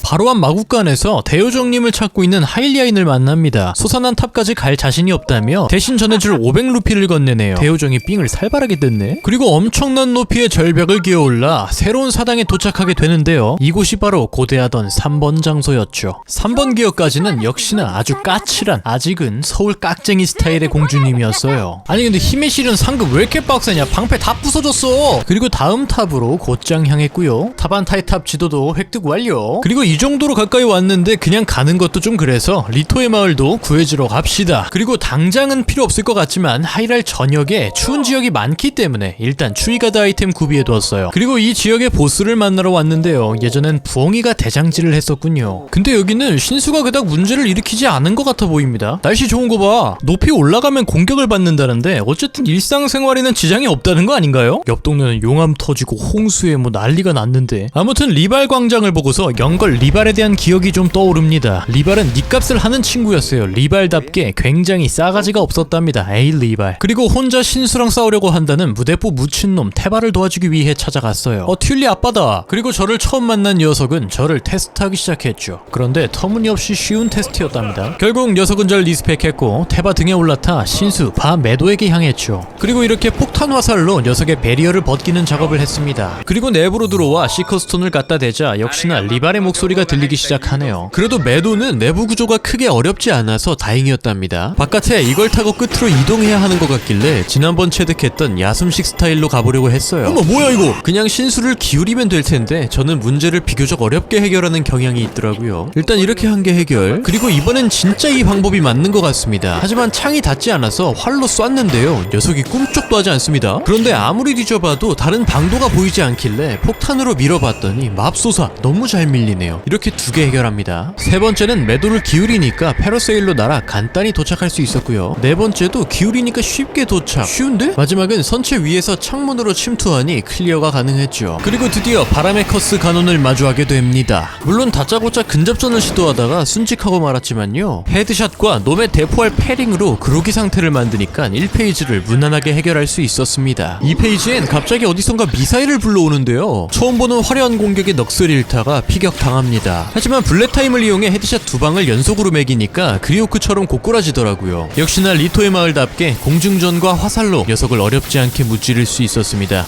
바로 앞 마국간에서 대요정님을 찾고 있는 하일리아인을 만납니다. 솟아난 탑까지 갈 자신이 없다며 대신 전해줄 500루피를 건네네요. 대요정이 삥을 살벌하게 뜯네. 그리고 엄청난 높이의 절벽을 기어올라 새로운 사당에 도착하게 되는데요. 이곳이 바로 고대하던 3번 장소였죠. 3번 기어까지는 역시나 아주 까칠한 아직은 서울 깍쟁이 스타일의 공주님이었어요. 아니 근데 힘의 실은 상급 왜 이렇게 빡세냐. 방패 다 부서졌어. 그리고 다음 탑으로 곧장 향했고요. 타반타이탑 지도도 획득 완료. 그리고 이 정도로 가까이 왔는데 그냥 가는 것도 좀 그래서 리토의 마을도 구해주러 갑시다. 그리고 당장은 필요 없을 것 같지만 하이랄 전역에 추운 지역이 많기 때문에 일단 추위가드 아이템 구비해두었어요. 그리고 이 지역의 보스를 만나러 왔는데요. 예전엔 부엉이가 대장질을 했었군요. 근데 여기는 신수가 그닥 문제를 일으키지 않은 것 같아 보입니다. 날씨 좋은 거 봐. 높이 올라가면 공격을 받는다는데 어쨌든 일상생활에는 지장이 없다는 거 아닌가요? 옆 동네는 용암 터지고 홍수에 뭐 난리가 났는데. 아무튼 리발 광장을 보고서 연걸 리발에 대한 기억이 좀 떠오릅니다. 리발은 니값을 하는 친구였어요. 리발답게 굉장히 싸가지가 없었답니다. 에이 리발. 그리고 혼자 신수랑 싸우려고 한다는 무대포 묻힌놈 테바를 도와주기 위해 찾아갔어요. 튤리 아빠다. 그리고 저를 처음 만난 녀석은 저를 테스트하기 시작했죠. 그런데 터무니없이 쉬운 테스트였답니다. 결국 녀석은 절 리스펙했고 테바 등에 올라타 신수 바 매도에게 향했죠. 그리고 이렇게 폭탄 화살로 녀석의 베리어를 벗기는 작업을 했습니다. 그리고 내부로 들어와 시커스톤을 갖다 대자 역시나 리발의 목소리가 들리기 시작하네요. 그래도 매도는 내부 구조가 크게 어렵지 않아서 다행이었답니다. 바깥에 이걸 타고 끝으로 이동해야 하는 것 같길래 지난번 체득했던 야숨식 스타일로 가보려고 했어요. 어머 뭐야 이거. 그냥 신수를 기울이면 될 텐데 저는 문제를 비교적 어렵게 해결하는 경향이 있더라고요. 일단 이렇게 한 개 해결. 그리고 이번엔 진짜 이 방법이 맞는 것 같습니다. 하지만 창이 닿지 않아서 활로 쐈는데요. 녀석이 꿈쩍도 하지 않습니다. 그런데 아무리 뒤져봐도 다른 방도가 보이지 않길래 폭탄으로 밀어봤더니 맙소사 너무 잘 밀리네요. 이렇게 두 개 해결합니다. 세 번째는 매도를 기울이니까 패러세일로 날아 간단히 도착할 수 있었고요. 네 번째도 기울이니까 쉽게 도착. 쉬운데? 마지막은 선체 위에서 창문으로 침투하니 클리어가 가능했죠. 그리고 드디어 바람의 커스 간원을 마주하게 됩니다. 물론 다짜고짜 근접전을 시도하다가 순직하고 말았지만요. 헤드샷과 놈의 대포할 패링으로 그로기 상태를 만드니까 1페이지를 무난하게 해결할 수 있었습니다. 2페이지엔 갑자기 어디선가 미사일을 불러오는데요. 처음 보는 화려한 공격에 넋을 잃다가 피격당합니다. 하지만 블랙타임을 이용해 헤드샷 2방을 연속으로 매기니까 그리오크처럼 고꾸라지더라고요. 역시나 리토의 마을답게 공중전과 화살로 녀석을 어렵지 않게 무찌를 수 있었습니다.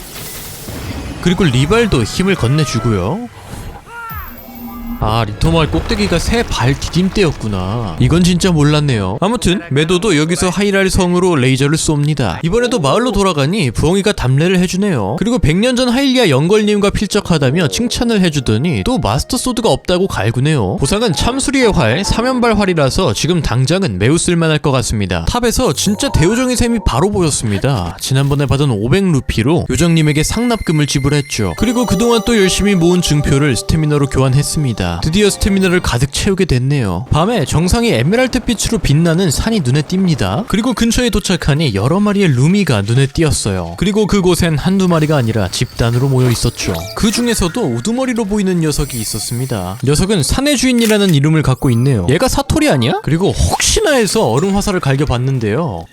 그리고 리발도 힘을 건네주고요. 아, 리토마을 꼭대기가 새 발 디딤대였구나. 이건 진짜 몰랐네요. 아무튼 매도도 여기서 하이랄 성으로 레이저를 쏩니다. 이번에도 마을로 돌아가니 부엉이가 답례를 해주네요. 그리고 100년 전 하일리아 영걸님과 필적하다며 칭찬을 해주더니 또 마스터 소드가 없다고 갈구네요. 보상은 참수리의 활, 사면발 활이라서 지금 당장은 매우 쓸만할 것 같습니다. 탑에서 진짜 대요정의 셈이 바로 보였습니다. 지난번에 받은 500루피로 요정님에게 상납금을 지불했죠. 그리고 그동안 또 열심히 모은 증표를 스태미너로 교환했습니다. 드디어 스태미너를 가득 채우게 됐네요. 밤에 정상이 에메랄드 빛으로 빛나는 산이 눈에 띕니다. 그리고 근처에 도착하니 여러 마리의 루미가 눈에 띄었어요. 그리고 그곳엔 한두 마리가 아니라 집단으로 모여 있었죠. 그 중에서도 우두머리로 보이는 녀석이 있었습니다. 녀석은 산의 주인이라는 이름을 갖고 있네요. 얘가 사토리 아니야? 그리고 혹시나 해서 얼음 화살을 갈겨봤는데요.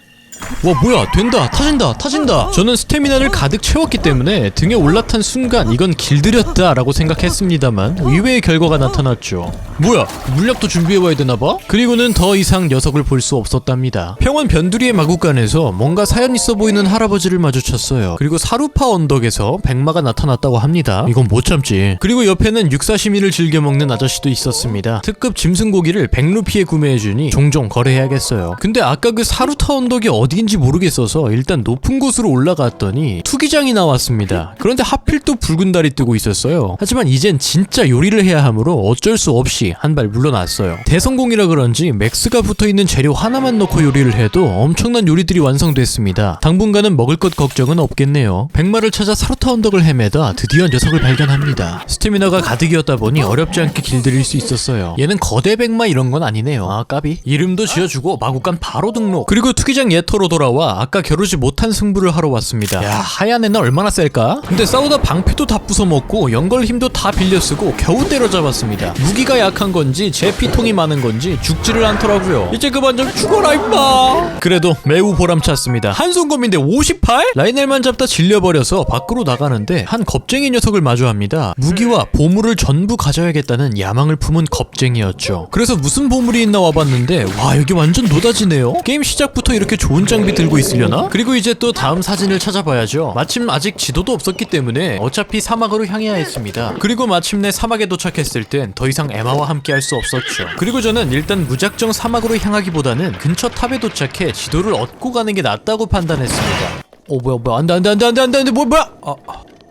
와, 뭐야, 된다, 타진다. 저는 스태미나를 가득 채웠기 때문에 등에 올라탄 순간 이건 길들였다 라고 생각했습니다만 의외의 결과가 나타났죠. 뭐야, 물약도 준비해와야 되나봐? 그리고는 더 이상 녀석을 볼 수 없었답니다. 평원 변두리의 마구간에서 뭔가 사연 있어 보이는 할아버지를 마주쳤어요. 그리고 사루파 언덕에서 백마가 나타났다고 합니다. 이건 못 참지. 그리고 옆에는 육사시미를 즐겨 먹는 아저씨도 있었습니다. 특급 짐승고기를 100루피에 구매해주니 종종 거래해야겠어요. 근데 아까 그 사루타 언덕이 어디인지 모르겠어서 일단 높은 곳으로 올라갔더니 투기장이 나왔습니다. 그런데 하필 또 붉은 달이 뜨고 있었어요. 하지만 이젠 진짜 요리를 해야 하므로 어쩔 수 없이 한 발 물러났어요. 대성공이라 그런지 맥스가 붙어있는 재료 하나만 넣고 요리를 해도 엄청난 요리들이 완성됐습니다. 당분간은 먹을 것 걱정은 없겠네요. 백마를 찾아 사루타 언덕을 헤매다 드디어 녀석을 발견합니다. 스태미너가 가득이었다 보니 어렵지 않게 길들일 수 있었어요. 얘는 거대 백마 이런 건 아니네요. 아, 까비. 이름도 지어주고 마구간 바로 등록. 그리고 투기장 예터로 돌아와 아까 겨루지 못한 승부를 하러 왔습니다. 야, 하얀 애는 얼마나 셀까? 근데 싸우다 방패도 다 부숴먹고 연걸 힘도 다 빌려쓰고 겨우 때려잡았습니다. 무기가 약한 건지 제 피통이 많은 건지 죽지를 않더라고요. 이제 그만 좀 죽어라 임마. 그래도 매우 보람찼습니다. 한손검인데 58? 라이넬만 잡다 질려버려서 밖으로 나가는데 한 겁쟁이 녀석을 마주합니다. 무기와 보물을 전부 가져야겠다는 야망을 품은 겁쟁이였죠. 그래서 무슨 보물이 있나 와봤는데 와, 여기 완전 노다지네요. 게임 시작부터 이렇게 좋은 장비 들고 있으려나? 그리고 이제 또 다음 사진을 찾아봐야죠. 마침 아직 지도도 없었기 때문에 어차피 사막으로 향해야 했습니다. 그리고 마침내 사막에 도착했을 땐 더 이상 에마와 함께 할 수 없었죠. 그리고 저는 일단 무작정 사막으로 향하기보다는 근처 탑에 도착해 지도를 얻고 가는 게 낫다고 판단했습니다. 뭐야, 안돼, 뭐야?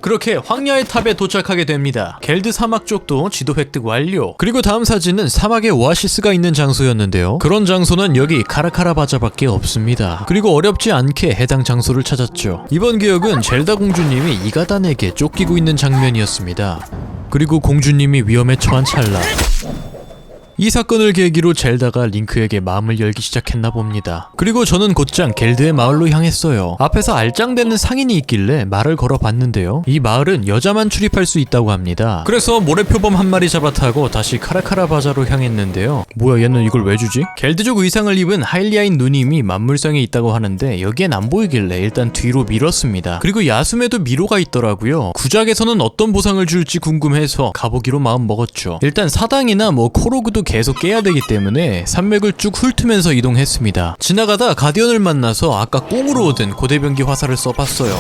그렇게 황야의 탑에 도착하게 됩니다. 겔드 사막 쪽도 지도 획득 완료. 그리고 다음 사진은 사막에 오아시스가 있는 장소였는데요. 그런 장소는 여기 카라카라바자밖에 없습니다. 그리고 어렵지 않게 해당 장소를 찾았죠. 이번 기억은 젤다 공주님이 이가단에게 쫓기고 있는 장면이었습니다. 그리고 공주님이 위험에 처한 찰나 이 사건을 계기로 젤다가 링크에게 마음을 열기 시작했나 봅니다. 그리고 저는 곧장 겔드의 마을로 향했어요. 앞에서 알짱대는 상인이 있길래 말을 걸어봤는데요. 이 마을은 여자만 출입할 수 있다고 합니다. 그래서 모래표범 한 마리 잡아타고 다시 카라카라바자로 향했는데요. 뭐야, 얘는 이걸 왜 주지? 겔드족 의상을 입은 하일리아인 누님이 만물상에 있다고 하는데 여기엔 안 보이길래 일단 뒤로 밀었습니다. 그리고 야숨에도 미로가 있더라고요. 구작에서는 어떤 보상을 줄지 궁금해서 가보기로 마음 먹었죠. 일단 사당이나 코로그도 계속 깨야 되기 때문에 산맥을 쭉 훑으면서 이동했습니다. 지나가다 가디언을 만나서 아까 꽁으로 얻은 고대병기 화살을 써봤어요.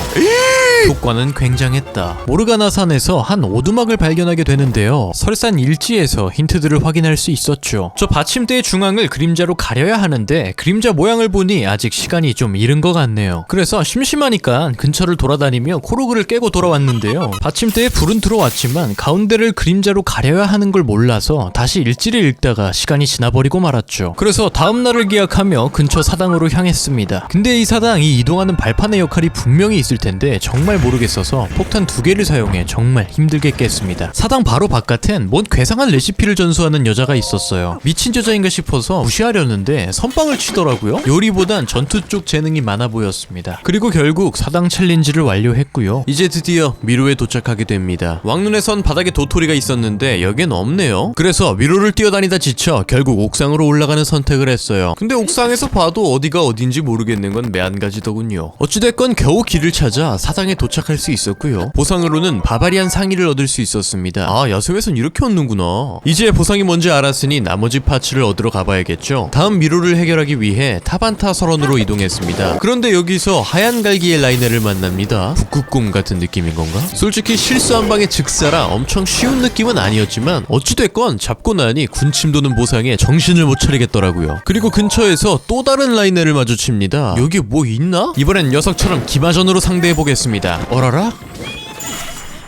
효과는 굉장했다. 모르가나 산에서 한 오두막을 발견하게 되는데요. 설산 일지에서 힌트들을 확인할 수 있었죠. 저 받침대의 중앙을 그림자로 가려야 하는데 그림자 모양을 보니 아직 시간이 좀 이른 것 같네요. 그래서 심심하니까 근처를 돌아다니며 코로그를 깨고 돌아왔는데요. 받침대에 불은 들어왔지만 가운데를 그림자로 가려야 하는 걸 몰라서 다시 일지를 읽다가 시간이 지나버리고 말았죠. 그래서 다음날을 기약하며 근처 사당으로 향했습니다. 근데 이 사당이 이동하는 발판의 역할이 분명히 있을 텐데 정말 모르겠어서 폭탄 2개를 사용해 정말 힘들게 깼습니다. 사당 바로 바깥엔 뭔 괴상한 레시피를 전수하는 여자가 있었어요. 미친 여자인가 싶어서 무시하려는데 선빵을 치더라고요. 요리보단 전투 쪽 재능이 많아 보였습니다. 그리고 결국 사당 챌린지를 완료했고요. 이제 드디어 미로에 도착하게 됩니다. 왕눈에선 바닥에 도토리가 있었는데 여긴 없네요. 그래서 위로를 뛰어다니다 지쳐 결국 옥상으로 올라가는 선택을 했어요. 근데 옥상에서 봐도 어디가 어딘지 모르겠는 건 매한가지더군요. 어찌됐건 겨우 길을 찾아 사당에 도착할 수 있었고요. 보상으로는 바바리안 상의를 얻을 수 있었습니다. 아, 야생에선 이렇게 얻는구나. 이제 보상이 뭔지 알았으니 나머지 파츠를 얻으러 가봐야겠죠. 다음 미로를 해결하기 위해 타반타 설원으로 이동했습니다. 그런데 여기서 하얀 갈기의 라이넬을 만납니다. 북극곰 같은 느낌인 건가? 솔직히 실수 한 방에 즉사라 엄청 쉬운 느낌은 아니었지만 어찌됐건 잡고 나니 군침 도는 보상에 정신을 못 차리겠더라고요. 그리고 근처에서 또 다른 라이넬을 마주칩니다. 여기 뭐 있나? 이번엔 녀석처럼 기마전으로 상대해보겠습니다. 어라라?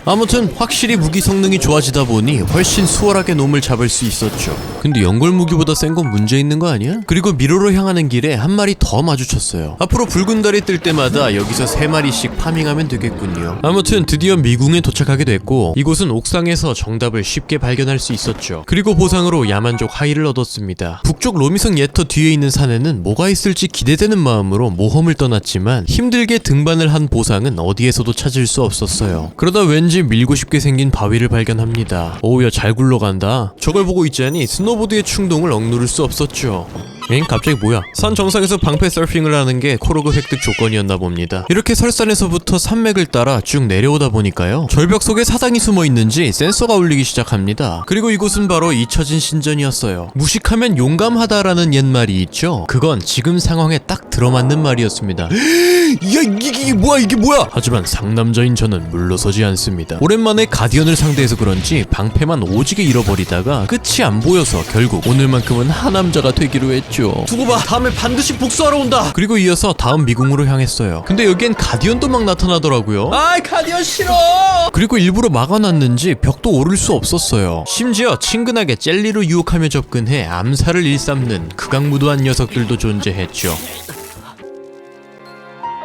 아무튼 확실히 무기 성능이 좋아지다 보니 훨씬 수월하게 놈을 잡을 수 있었죠. 근데 연골 무기보다 센 건 문제 있는 거 아니야? 그리고 미로로 향하는 길에 한 마리 더 마주쳤어요. 앞으로 붉은 달이 뜰 때마다 여기서 3마리씩 파밍하면 되겠군요. 아무튼 드디어 미궁에 도착하게 됐고 이곳은 옥상에서 정답을 쉽게 발견할 수 있었죠. 그리고 보상으로 야만족 하이를 얻었습니다. 북쪽 로미성 예터 뒤에 있는 산에는 뭐가 있을지 기대되는 마음으로 모험을 떠났지만 힘들게 등반을 한 보상은 어디에서도 찾을 수 없었어요. 그러다 왠지 밀고 싶게 생긴 바위를 발견합니다. 오우야, 잘 굴러간다. 저걸 보고 있자니 스노보드의 충동을 억누를 수 없었죠. 엥? 갑자기 뭐야? 산 정상에서 방패 서핑을 하는 게 코로그 획득 조건이었나 봅니다. 이렇게 설산에서부터 산맥을 따라 쭉 내려오다 보니까요, 절벽 속에 사당이 숨어 있는지 센서가 울리기 시작합니다. 그리고 이곳은 바로 잊혀진 신전이었어요. 무식하면 용감하다라는 옛말이 있죠. 그건 지금 상황에 딱 들어맞는 말이었습니다. 야, 이게 뭐야? 하지만 상남자인 저는 물러서지 않습니다. 오랜만에 가디언을 상대해서 그런지 방패만 오지게 잃어버리다가 끝이 안 보여서 결국 오늘만큼은 하남자가 되기로 했죠. 두고 봐, 다음에 반드시 복수하러 온다. 그리고 이어서 다음 미궁으로 향했어요. 근데 여기엔 가디언도 막 나타나더라고요. 아이, 가디언 싫어. 그리고 일부러 막아놨는지 벽도 오를 수 없었어요. 심지어 친근하게 젤리로 유혹하며 접근해 암살을 일삼는 극악무도한 녀석들도 존재했죠.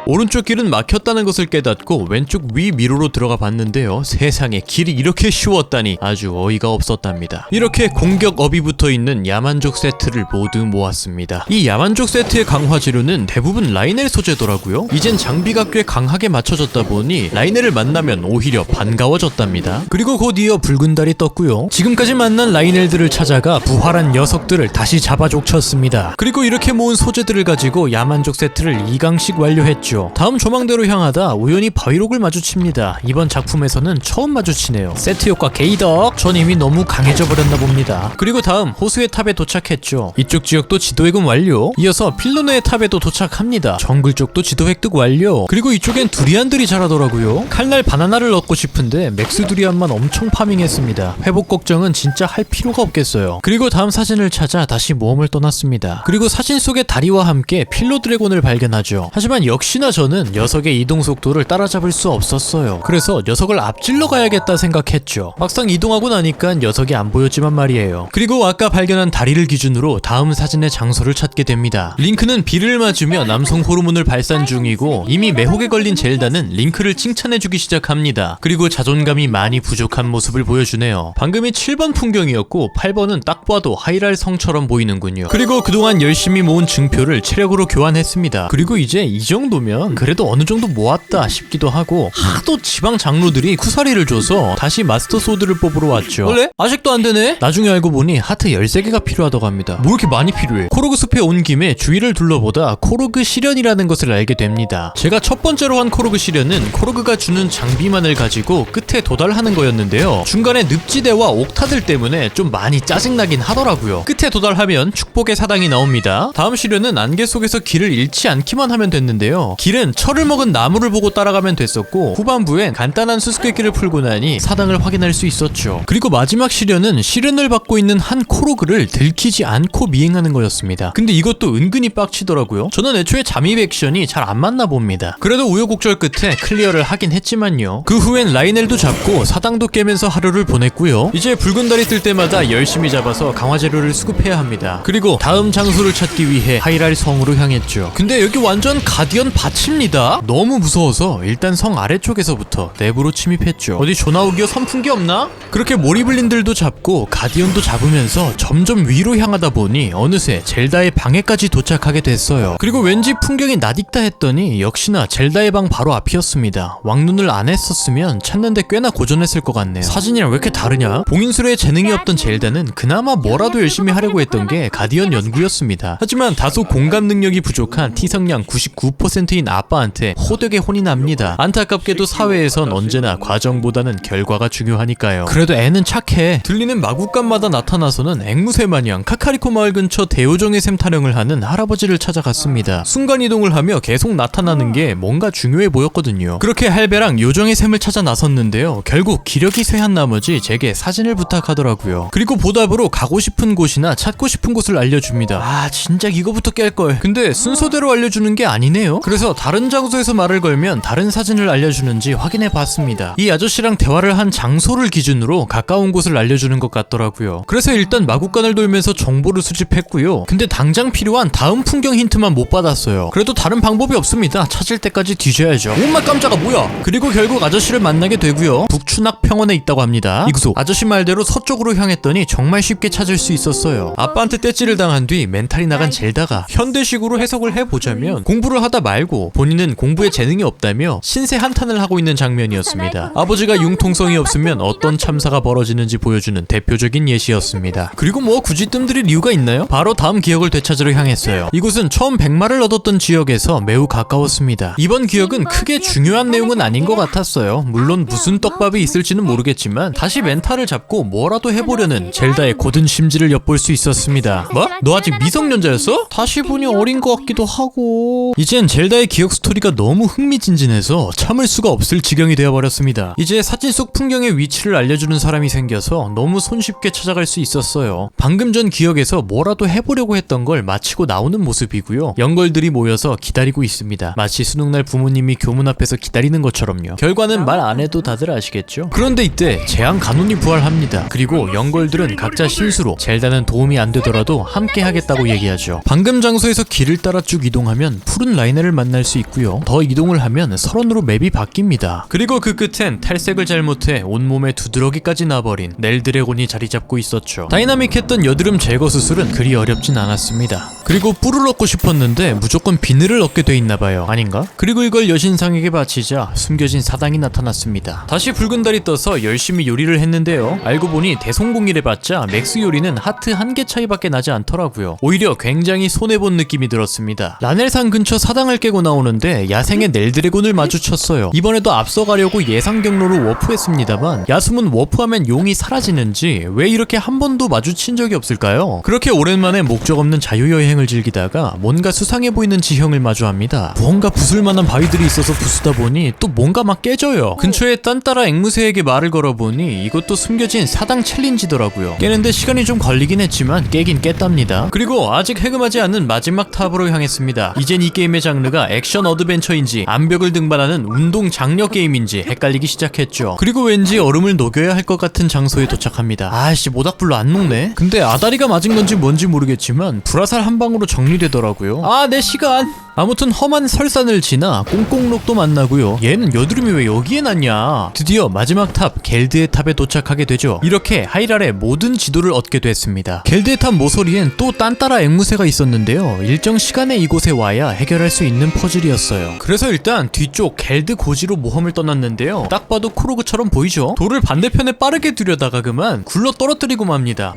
오른쪽 길은 막혔다는 것을 깨닫고 왼쪽 위 미로로 들어가 봤는데요, 세상에 길이 이렇게 쉬웠다니 아주 어이가 없었답니다. 이렇게 공격 업이 붙어있는 야만족 세트를 모두 모았습니다. 이 야만족 세트의 강화 재료는 대부분 라이넬 소재더라고요. 이젠 장비가 꽤 강하게 맞춰졌다 보니 라이넬을 만나면 오히려 반가워졌답니다. 그리고 곧 이어 붉은 달이 떴고요, 지금까지 만난 라이넬들을 찾아가 부활한 녀석들을 다시 잡아 족쳤습니다. 그리고 이렇게 모은 소재들을 가지고 야만족 세트를 2강씩 완료했죠. 다음 조망대로 향하다 우연히 바위록을 마주칩니다. 이번 작품에서는 처음 마주치네요. 세트 효과 개이덕. 전 이미 너무 강해져 버렸나 봅니다. 그리고 다음 호수의 탑에 도착했죠. 이쪽 지역도 지도 획음 완료. 이어서 필로네의 탑에도 도착합니다. 정글 쪽도 지도 획득 완료. 그리고 이쪽엔 두리안들이 자라더라고요. 칼날 바나나를 얻고 싶은데 맥스 두리안만 엄청 파밍했습니다. 회복 걱정은 진짜 할 필요가 없겠어요. 그리고 다음 사진을 찾아 다시 모험을 떠났습니다. 그리고 사진 속의 다리와 함께 필로 드래곤을 발견하죠. 하지만 역시나 저는 녀석의 이동 속도를 따라잡을 수 없었어요. 그래서 녀석을 앞질러 가야겠다 생각했죠. 막상 이동하고 나니까 녀석이 안 보였지만 말이에요. 그리고 아까 발견한 다리를 기준으로 다음 사진의 장소를 찾게 됩니다. 링크는 비를 맞으며 남성 호르몬을 발산 중이고 이미 매혹에 걸린 젤다는 링크를 칭찬해주기 시작합니다. 그리고 자존감이 많이 부족한 모습을 보여주네요. 방금이 7번 풍경이었고 8번은 딱 봐도 하이랄 성처럼 보이는군요. 그리고 그동안 열심히 모은 증표를 체력으로 교환했습니다. 그리고 이제 이 정도면 그래도 어느 정도 모았다 싶기도 하고, 하도 지방 장로들이 쿠사리를 줘서 다시 마스터 소드를 뽑으러 왔죠. 원래? 아직도 안 되네? 나중에 알고 보니 하트 13개가 필요하다고 합니다. 뭐 이렇게 많이 필요해? 코로그 숲에 온 김에 주위를 둘러보다 코로그 시련이라는 것을 알게 됩니다. 제가 첫 번째로 한 코로그 시련은 코로그가 주는 장비만을 가지고 끝에 도달하는 거였는데요, 중간에 늪지대와 옥타들 때문에 좀 많이 짜증나긴 하더라고요. 끝에 도달하면 축복의 사당이 나옵니다. 다음 시련은 안개 속에서 길을 잃지 않기만 하면 됐는데요, 길은 철을 먹은 나무를 보고 따라가면 됐었고 후반부엔 간단한 수수께끼를 풀고 나니 사당을 확인할 수 있었죠. 그리고 마지막 시련은 시련을 받고 있는 한 코로그를 들키지 않고 미행하는 거였습니다. 근데 이것도 은근히 빡치더라고요. 저는 애초에 잠입 액션이 잘 안 맞나 봅니다. 그래도 우여곡절 끝에 클리어를 하긴 했지만요. 그 후엔 라이넬도 잡고 사당도 깨면서 하루를 보냈고요. 이제 붉은 달이 뜰 때마다 열심히 잡아서 강화 재료를 수급해야 합니다. 그리고 다음 장소를 찾기 위해 하이랄 성으로 향했죠. 근데 여기 완전 가디언 밭입니다. 너무 무서워서 일단 성 아래쪽에서부터 내부로 침입했죠. 어디 조나우기어 선풍기 없나? 그렇게 모리블린들도 잡고 가디언도 잡으면서 점점 위로 향하다 보니 어느새 젤다의 방에까지 도착하게 됐어요. 그리고 왠지 풍경이 낯익다 했더니 역시나 젤다의 방 바로 앞이었습니다. 왕눈을 안 했었으면 찾는데 꽤나 고전했을 것 같네요. 사진이랑 왜 이렇게 다르냐? 봉인술에 재능이 없던 젤다는 그나마 뭐라도 열심히 하려고 했던 게 가디언 연구였습니다. 하지만 다소 공감 능력이 부족한 T성량 99%의 파티인 아빠한테 호되게 혼이 납니다. 안타깝게도 사회에선 언제나 과정보다는 결과가 중요하니까요. 그래도 애는 착해. 들리는 마구간마다 나타나서는 앵무새 마냥 카카리코 마을 근처 대요정의 샘 타령을 하는 할아버지를 찾아갔습니다. 순간이동을 하며 계속 나타나는 게 뭔가 중요해 보였거든요. 그렇게 할배랑 요정의 샘을 찾아 나섰는데요. 결국 기력이 쇠한 나머지 제게 사진을 부탁하더라고요. 그리고 보답으로 가고 싶은 곳이나 찾고 싶은 곳을 알려줍니다. 아 진짜 이거부터 깰걸. 근데 순서대로 알려주는 게 아니네요. 그래서 다른 장소에서 말을 걸면 다른 사진을 알려주는지 확인해 봤습니다. 이 아저씨랑 대화를 한 장소를 기준으로 가까운 곳을 알려주는 것 같더라고요. 그래서 일단 마구간을 돌면서 정보를 수집했고요. 근데 당장 필요한 다음 풍경 힌트만 못 받았어요. 그래도 다른 방법이 없습니다. 찾을 때까지 뒤져야죠. 엄마 깜짝아 뭐야. 그리고 결국 아저씨를 만나게 되고요. 북추낙 평원에 있다고 합니다. 이구소 아저씨 말대로 서쪽으로 향했더니 정말 쉽게 찾을 수 있었어요. 아빠한테 떼찌를 당한 뒤 멘탈이 나간 젤다가 현대식으로 해석을 해보자면 공부를 하다 말고 본인은 공부에 재능이 없다며 신세 한탄을 하고 있는 장면이었습니다. 아버지가 융통성이 없으면 어떤 참사가 벌어지는지 보여주는 대표적인 예시였습니다. 그리고 뭐 굳이 뜸들일 이유가 있나요? 바로 다음 기억을 되찾으러 향했어요. 이곳은 처음 백마를 얻었던 지역에서 매우 가까웠습니다. 이번 기억은 크게 중요한 내용은 아닌 것 같았어요. 물론 무슨 떡밥이 있을지는 모르겠지만 다시 멘탈을 잡고 뭐라도 해보려는 젤다의 고든 심지를 엿볼 수 있었습니다. 뭐? 너 아직 미성년자였어? 다시 보니 어린 것 같기도 하고. 이젠 젤다의 기억 스토리가 너무 흥미진진해서 참을 수가 없을 지경이 되어버렸습니다. 이제 사진 속 풍경의 위치를 알려주는 사람이 생겨서 너무 손쉽게 찾아갈 수 있었어요. 방금 전 기억에서 뭐라도 해보려고 했던 걸 마치고 나오는 모습이고요. 연걸들이 모여서 기다리고 있습니다. 마치 수능날 부모님이 교문 앞에서 기다리는 것처럼요. 결과는 말 안 해도 다들 아시겠죠? 그런데 이때 재앙 간혼이 부활합니다. 그리고 연걸들은 각자 신수로 젤다는 도움이 안 되더라도 함께 하겠다고 얘기하죠. 방금 장소에서 길을 따라 쭉 이동하면 푸른 라이네를 만날 수 있고요. 더 이동을 하면 설원으로 맵이 바뀝니다. 그리고 그 끝엔 탈색을 잘못해 온몸에 두드러기까지 나버린 넬 드래곤이 자리 잡고 있었죠. 다이나믹했던 여드름 제거 수술은 그리 어렵진 않았습니다. 그리고 뿔을 얻고 싶었는데 무조건 비늘을 얻게 돼 있나봐요. 아닌가? 그리고 이걸 여신상에게 바치자 숨겨진 사당이 나타났습니다. 다시 붉은 달이 떠서 열심히 요리를 했는데요. 알고 보니 대성공이래봤자 맥스 요리는 하트 1개 차이밖에 나지 않더라고요. 오히려 굉장히 손해본 느낌이 들었습니다. 라넬산 근처 사당을 깨고 나오는데 야생의 넬드래곤을 마주쳤어요. 이번에도 앞서가려고 예상 경로로 워프했습니다만 야숨은 워프하면 용이 사라지는지 왜 이렇게 한 번도 마주친 적이 없을까요? 그렇게 오랜만에 목적 없는 자유여행을 즐기다가 뭔가 수상해 보이는 지형을 마주합니다. 무언가 부술만한 바위들이 있어서 부수다 보니 또 뭔가 막 깨져요. 근처에 딴따라 앵무새에게 말을 걸어보니 이것도 숨겨진 사당 챌린지더라고요. 깨는데 시간이 좀 걸리긴 했지만 깨긴 깼답니다. 그리고 아직 해금하지 않은 마지막 탑으로 향했습니다. 이젠 이 게임의 장르가 액션 어드벤처인지 암벽을 등반하는 운동 장려 게임인지 헷갈리기 시작했죠. 그리고 왠지 얼음을 녹여야 할 것 같은 장소에 도착합니다. 아씨 모닥불로 안 녹네. 근데 아다리가 맞은 건지 뭔지 모르겠지만 불화살 한 방으로 정리되더라고요. 아 내 시간. 아무튼 험한 설산을 지나 꽁꽁록도 만나고요. 얘는 여드름이 왜 여기에 났냐. 드디어 마지막 탑 겔드의 탑에 도착하게 되죠. 이렇게 하이랄의 모든 지도를 얻게 됐습니다. 겔드의 탑 모서리엔 또 딴따라 앵무새가 있었는데요. 일정 시간에 이곳에 와야 해결할 수 있는 퍼즐이었어요. 그래서 일단 뒤쪽 겔드 고지로 모험을 떠났는데요. 딱 봐도 코로그처럼 보이죠. 돌을 반대편에 빠르게 들여다가 그만 굴러 떨어뜨리고 맙니다.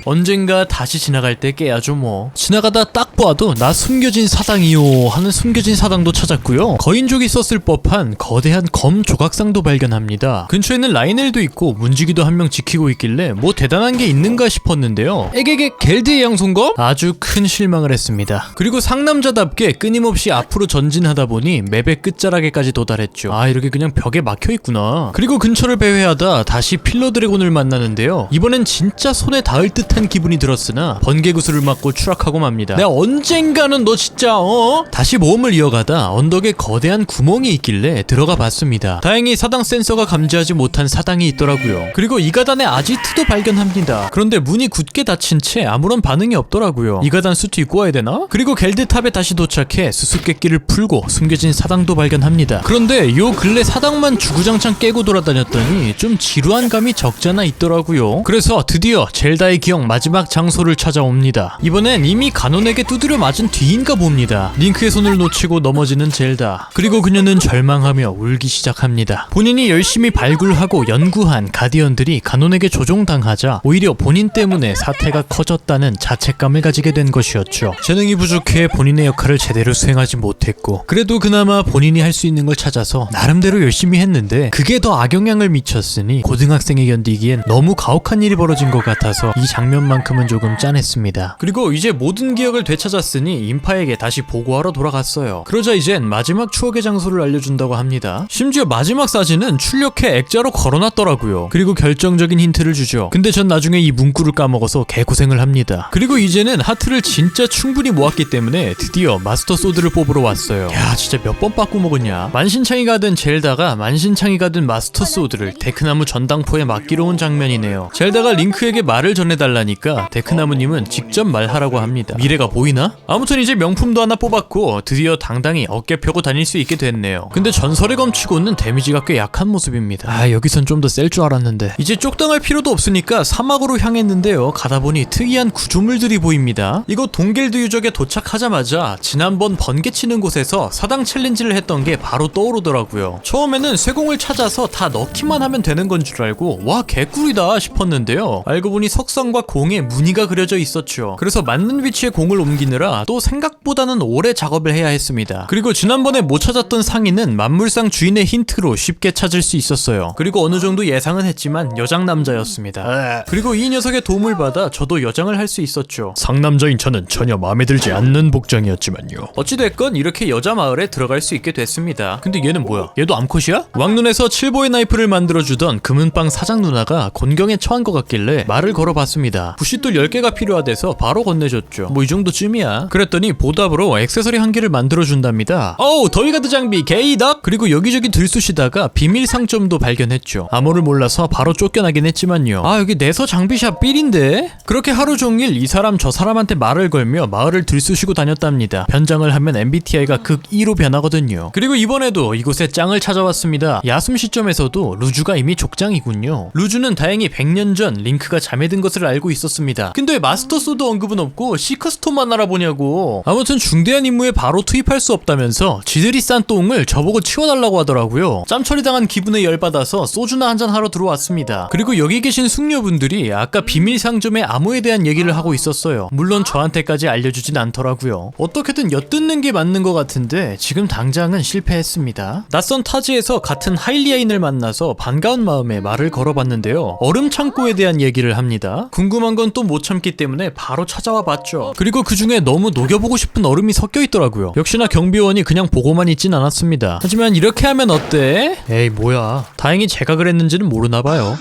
언젠가 다시 지나갈 때 깨야죠 뭐. 지나가다 딱 봐도 나 숨겨진 사당이요 하는 숨겨진 사당도 찾았고요. 거인족이 썼을 법한 거대한 검 조각상도 발견합니다. 근처에는 라이넬도 있고 문지기도 한 명 지키고 있길래 뭐 대단한 게 있는가 싶었는데요. 에게게 겔드의 양손검? 아주 큰 실망을 했습니다. 그리고 상남자답게 끊임없이 앞으로 전진하다 보니 맵의 끝자락에까지 도달했죠. 아 이렇게 그냥 벽에 막혀있구나. 그리고 근처를 배회하다 다시 필러 드래곤을 만나는데요. 이번엔 진짜 손에 닿을 듯한 기분이 들었으나 번개구슬을 맞고 추락하고 맙니다. 내가 언젠가는 너 진짜 다시 모험을 이어가다 언덕에 거대한 구멍이 있길래 들어가 봤습니다. 다행히 사당 센서가 감지하지 못한 사당이 있더라고요. 그리고 이가단의 아지트도 발견합니다. 그런데 문이 굳게 닫힌 채 아무런 반응이 없더라고요. 이가단 수트 입고 와야 되나? 그리고 겔드탑에 다시 도착해 수수께끼를 풀고 숨겨진 사당도 발견합니다. 그런데 요 근래 사당만 주구장창 깨고 돌아다녔더니 좀 지루한 감이 적잖아 있더라고요. 그래서 드디어 젤다의 기억 마지막 장소를 찾아옵니다. 이번엔 이미 간혼에게 두드려 맞은 뒤인가 봅니다. 합니다. 링크의 손을 놓치고 넘어지는 젤다. 그리고 그녀는 절망하며 울기 시작합니다. 본인이 열심히 발굴하고 연구한 가디언들이 가논에게 조종당하자 오히려 본인 때문에 사태가 커졌다는 자책감을 가지게 된 것이었죠. 재능이 부족해 본인의 역할을 제대로 수행하지 못했고, 그래도 그나마 본인이 할 수 있는 걸 찾아서 나름대로 열심히 했는데 그게 더 악영향을 미쳤으니 고등학생이 견디기엔 너무 가혹한 일이 벌어진 것 같아서 이 장면만큼은 조금 짠했습니다. 그리고 이제 모든 기억을 되찾았으니 인파에게 다시 보고하러 돌아갔어요. 그러자 이젠 마지막 추억의 장소를 알려준다고 합니다. 심지어 마지막 사진은 출력해 액자로 걸어놨더라고요. 그리고 결정적인 힌트를 주죠. 근데 전 나중에 이 문구를 까먹어서 개고생을 합니다. 그리고 이제는 하트를 진짜 충분히 모았기 때문에 드디어 마스터 소드를 뽑으러 왔어요. 야, 진짜 몇 번 빠꾸 먹었냐. 만신창이가 된 젤다가 만신창이가 된 마스터 소드를 데크나무 전당포에 맡기러 온 장면이네요. 젤다가 링크에게 말을 전해달라니까 데크나무님은 직접 말하라고 합니다. 미래가 보이나? 아무튼 이제 명품도 하나 뽑았고 드디어 당당히 어깨 펴고 다닐 수 있게 됐네요. 근데 전설의 검치고는 데미지가 꽤 약한 모습입니다. 아, 여기선 좀 더 셀 줄 알았는데. 이제 쪽당할 필요도 없으니까 사막으로 향했는데요. 가다보니 특이한 구조물들이 보입니다. 이거 동겔드 유적에 도착하자마자 지난번 번개 치는 곳에서 사당 챌린지를 했던 게 바로 떠오르더라고요. 처음에는 쇠공을 찾아서 다 넣기만 하면 되는 건 줄 알고 와, 개꿀이다 싶었는데요. 알고 보니 석상과 공에 무늬가 그려져 있었죠. 그래서 맞는 위치에 공을 옮기느라 또 생각보다는 오래 작업을 해야 했습니다. 그리고 지난번에 못 찾았던 상인은 만물상 주인의 힌트로 쉽게 찾을 수 있었어요. 그리고 어느 정도 예상은 했지만 여장 남자였습니다. 그리고 이 녀석의 도움을 받아 저도 여장을 할 수 있었죠. 상남자인 저는 전혀 마음에 들지 않는 복장이었지만요. 어찌됐건 이렇게 여자 마을에 들어갈 수 있게 됐습니다. 근데 얘는 뭐야? 얘도 암컷이야? 왕눈에서 칠보의 나이프를 만들어주던 금은빵 사장 누나가 곤경에 처한 것 같길래 말을 걸어봤습니다. 부싯돌 10개가 필요하대서 바로 건네줬죠. 뭐 이 정도쯤이야. 그랬더니 보답으로 액세서리 한 개를 만들어준답니다. 어우, 더위가드 장비 게이덕! 그리고 여기저기 들쑤시다가 비밀 상점도 발견했죠. 암호를 몰라서 바로 쫓겨나긴 했지만요. 아, 여기 내서 장비샵 삘인데? 그렇게 하루 종일 이 사람 저 사람한테 말을 걸며 마을을 들쑤시고 다녔답니다. 변장을 하면 MBTI가 극 E로 변하거든요. 그리고 이번에도 이곳에 짱을 찾아왔습니다. 야숨 시점에서도 루주가 이미 족장이군요. 루주는 다행히 100년 전 링크가 잠에든 것을 알고 있었습니다. 근데 왜 마스터 소드 언급은 없고 시커스톤만 알아보냐고. 아무튼 중대한 임무에 바로 투입할 수 없다면서 지들이 싼 똥을 저보고 치워달라고 하더라고요. 짬처리 당한 기분에 열받아서 소주나 한잔 하러 들어왔습니다. 그리고 여기 계신 숙녀분들이 아까 비밀 상점의 암호에 대한 얘기를 하고 있었어요. 물론 저한테까지 알려주진 않더라고요. 어떻게든 엿듣는 게 맞는 것 같은데 지금 당장은 실패했습니다. 낯선 타지에서 같은 하일리아인을 만나서 반가운 마음에 말을 걸어봤는데요. 얼음 창고에 대한 얘기를 합니다. 궁금한 건 또 못 참기 때문에 바로 찾아와 봤죠. 그리고 그 중에 너무 녹여보고 싶은 얼음이 섞여 있더라고요. 역시나 경비원이 그냥 보고만 있진 않았습니다. 하지만 이렇게 하면 어때? 에이, 뭐야. 다행히 제가 그랬는지는 모르나봐요.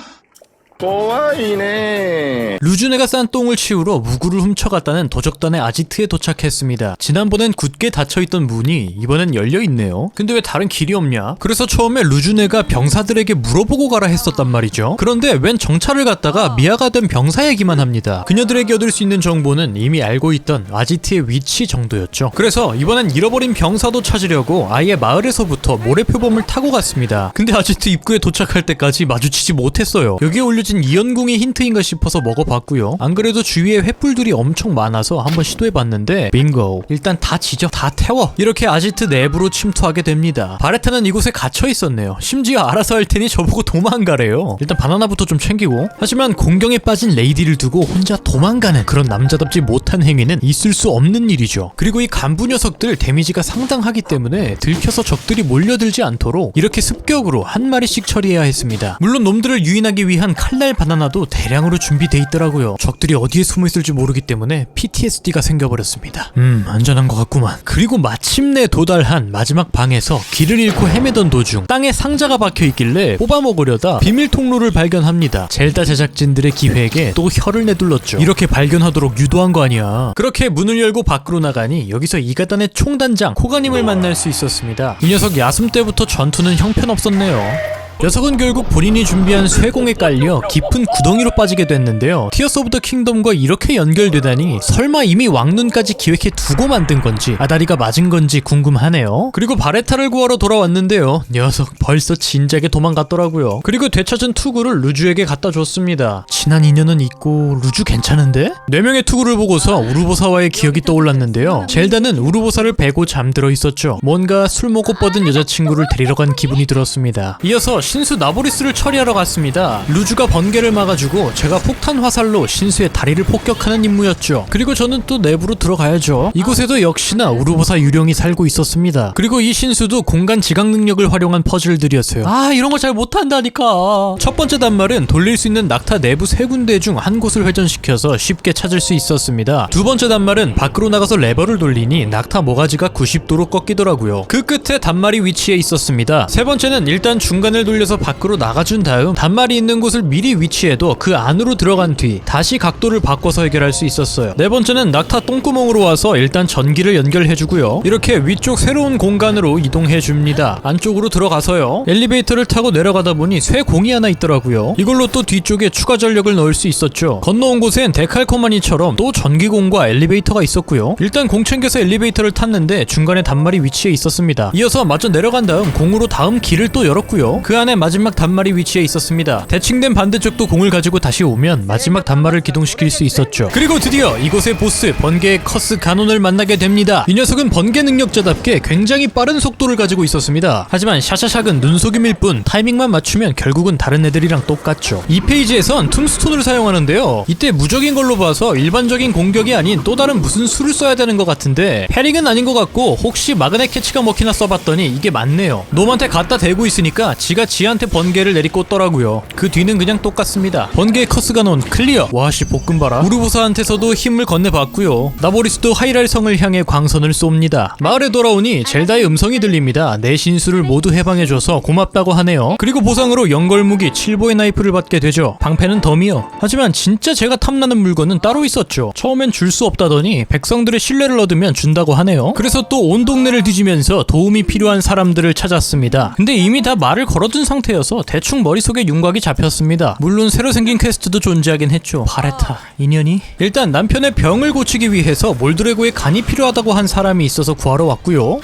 루즈네가 싼 똥을 치우러 무구를 훔쳐갔다는 도적단의 아지트에 도착했습니다. 지난번엔 굳게 닫혀있던 문이 이번엔 열려있네요. 근데 왜 다른 길이 없냐? 그래서 처음에 루즈네가 병사들에게 물어보고 가라 했었단 말이죠. 그런데 웬 정찰을 갔다가 미아가 된 병사 얘기만 합니다. 그녀들에게 얻을 수 있는 정보는 이미 알고 있던 아지트의 위치 정도였죠. 그래서 이번엔 잃어버린 병사도 찾으려고 아예 마을에서부터 모래표범을 타고 갔습니다. 근데 아지트 입구에 도착할 때까지 마주치지 못했어요. 여기에 올려진 이연궁이 힌트인가 싶어서 먹어봤고요. 안 그래도 주위에 횃불들이 엄청 많아서 한번 시도해봤는데 빙고. 일단 다 지져, 다 태워. 이렇게 아지트 내부로 침투하게 됩니다. 바레타는 이곳에 갇혀있었네요. 심지어 알아서 할 테니 저보고 도망가래요. 일단 바나나부터 좀 챙기고. 하지만 공경에 빠진 레이디를 두고 혼자 도망가는 그런 남자답지 못한 행위는 있을 수 없는 일이죠. 그리고 이 간부 녀석들 데미지가 상당하기 때문에 들켜서 적들이 몰려들지 않도록 이렇게 습격으로 한 마리씩 처리해야 했습니다. 물론 놈들을 유인하기 위한 칼날 바나나도 대량으로 준비돼 있더라고요. 적들이 어디에 숨어있을지 모르기 때문에 PTSD가 생겨버렸습니다. 안전한 것 같구만. 그리고 마침내 도달한 마지막 방에서 길을 잃고 헤매던 도중 땅에 상자가 박혀있길래 뽑아먹으려다 비밀 통로를 발견합니다. 젤다 제작진들의 기획에 또 혀를 내둘렀죠. 이렇게 발견하도록 유도한 거 아니야. 그렇게 문을 열고 밖으로 나가니 여기서 이가단의 총단장 코가님을 만날 수 있었습니다. 이 녀석 야숨 때부터 전투는 형편없었네요. 녀석은 결국 본인이 준비한 쇠공에 깔려 깊은 구덩이로 빠지게 됐는데요. 티어스 오브 더 킹덤과 이렇게 연결되다니 설마 이미 왕눈까지 기획해 두고 만든 건지 아다리가 맞은 건지 궁금하네요. 그리고 바레타를 구하러 돌아왔는데요. 녀석 벌써 진작에 도망갔더라고요. 그리고 되찾은 투구를 루주에게 갖다 줬습니다. 친한 인연은 있고 루주 괜찮은데? 4명의 투구를 보고서 우르보사와의 기억이 떠올랐는데요. 젤다는 우르보사를 베고 잠들어 있었죠. 뭔가 술 먹고 뻗은 여자친구를 데리러 간 기분이 들었습니다. 이어서 신수 나보리스를 처리하러 갔습니다. 루주가 번개를 막아주고 제가 폭탄 화살로 신수의 다리를 폭격하는 임무였죠. 그리고 저는 또 내부로 들어가야죠. 이곳에도 역시나 우르보사 유령이 살고 있었습니다. 그리고 이 신수도 공간 지각 능력을 활용한 퍼즐들이었어요. 아, 이런 거 잘 못한다니까. 첫 번째 단말은 돌릴 수 있는 낙타 내부 3군데 중 한 곳을 회전시켜서 쉽게 찾을 수 있었습니다. 두 번째 단말은 밖으로 나가서 레버를 돌리니 낙타 모가지가 90도로 꺾이더라고요. 그 끝에 단말이 위치해 있었습니다. 세 번째는 일단 중간을 돌려서 밖으로 나가준 다음 단말이 있는 곳을 미리 위치해도 그 안으로 들어간 뒤 다시 각도를 바꿔서 해결할 수 있었어요. 네 번째는 낙타 똥구멍으로 와서 일단 전기를 연결해주고요. 이렇게 위쪽 새로운 공간으로 이동해줍니다. 안쪽으로 들어가서요. 엘리베이터를 타고 내려가다 보니 쇠공이 하나 있더라고요. 이걸로 또 뒤쪽에 추가 전력을 넣을 수 있었죠. 건너온 곳엔 데칼코마니처럼 또 전기공과 엘리베이터가 있었고요. 일단 공 챙겨서 엘리베이터를 탔는데 중간에 단말이 위치해 있었습니다. 이어서 마저 내려간 다음 공으로 다음 길을 또 열었고요. 그 안에 마지막 단말이 위치해 있었습니다. 대칭된 반대쪽도 공을 가지고 다시 오면 마지막 단말을 기동시킬 수 있었죠. 그리고 드디어 이곳의 보스 번개의 커스 가논을 만나게 됩니다. 이 녀석은 번개 능력자답게 굉장히 빠른 속도를 가지고 있었습니다. 하지만 샤샤샥은 눈속임일 뿐 타이밍만 맞추면 결국은 다른 애들이랑 똑같죠. 이 페이지에선 툼스톤을 사용하는데요. 이때 무적인 걸로 봐서 일반적인 공격이 아닌 또 다른 무슨 수를 써야 되는 것 같은데 패링은 아닌 것 같고 혹시 마그넷 캐치가 먹히나 써봤더니 이게 맞네요. 놈한테 갖다 대고 있으니까 지가 지한테 번개를 내리꽂더라고요. 그 뒤는 그냥 똑같습니다. 번개의 커스가논 클리어. 와씨 볶음 봐라. 우르보사한테서도 힘을 건네봤고요. 나보리스도 하이랄 성을 향해 광선을 쏩니다. 마을에 돌아오니 젤다의 음성이 들립니다. 내 신수를 모두 해방해줘서 고맙다고 하네요. 그리고 보상으로 연걸무기 7보의 나이프를 받게 되죠. 방패는 덤이요. 하지만 진짜 제가 탐나는 물건은 따로 있었죠. 처음엔 줄 수 없다더니 백성들의 신뢰를 얻으면 준다고 하네요. 그래서 또 온 동네를 뒤지면서 도움이 필요한 사람들을 찾았습니다. 근데 이미 다 말을 걸어둔 상태여서 대충 머릿속에 윤곽이 잡혔습니다. 물론 새로 생긴 퀘스트도 존재하긴 했죠. 바레타 인연이? 일단 남편의 병을 고치기 위해서 몰드레고의 간이 필요하다고 한 사람이 있어서 구하러 왔고요.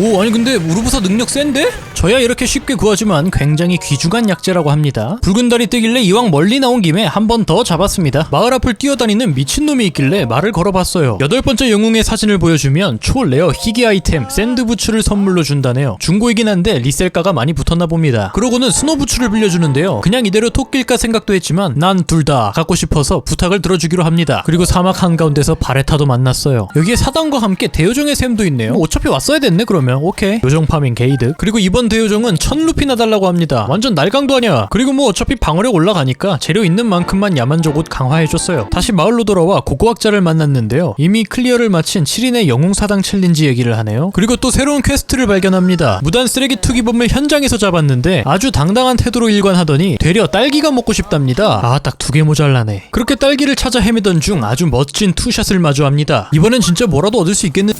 오, 아니 근데 우르보사 능력 센데? 저야 이렇게 쉽게 구하지만 굉장히 귀중한 약재라고 합니다. 붉은 달이 뜨길래 이왕 멀리 나온 김에 한 번 더 잡았습니다. 마을 앞을 뛰어다니는 미친놈이 있길래 말을 걸어봤어요. 8번째 영웅의 사진을 보여주면 초레어 희귀 아이템 샌드부츠를 선물로 준다네요. 중고이긴 한데 리셀가가 많이 붙었나 봅니다. 그러고는 스노부츠를 빌려주는데요. 그냥 이대로 토낄까 생각도 했지만 난 둘 다 갖고 싶어서 부탁을 들어주기로 합니다. 그리고 사막 한가운데서 바레타도 만났어요. 여기에 사단과 함께 대요정의 샘도 있네요. 어차피 왔어야 됐네 그러면. 오케이. 요정 파밍 게이드. 그리고 이번 대요정은 1000루피나 달라고 합니다. 완전 날강도 아니야. 그리고 뭐 어차피 방어력 올라가니까 재료 있는 만큼만 야만족옷 강화해줬어요. 다시 마을로 돌아와 고고학자를 만났는데요. 이미 클리어를 마친 7인의 영웅사당 챌린지 얘기를 하네요. 그리고 또 새로운 퀘스트를 발견합니다. 무단 쓰레기 투기범을 현장에서 잡았는데 아주 당당한 태도로 일관하더니 되려 딸기가 먹고 싶답니다. 아, 딱 2개 모자라네. 그렇게 딸기를 찾아 헤매던 중 아주 멋진 투샷을 마주합니다. 이번엔 진짜 뭐라도 얻을 수 있겠는...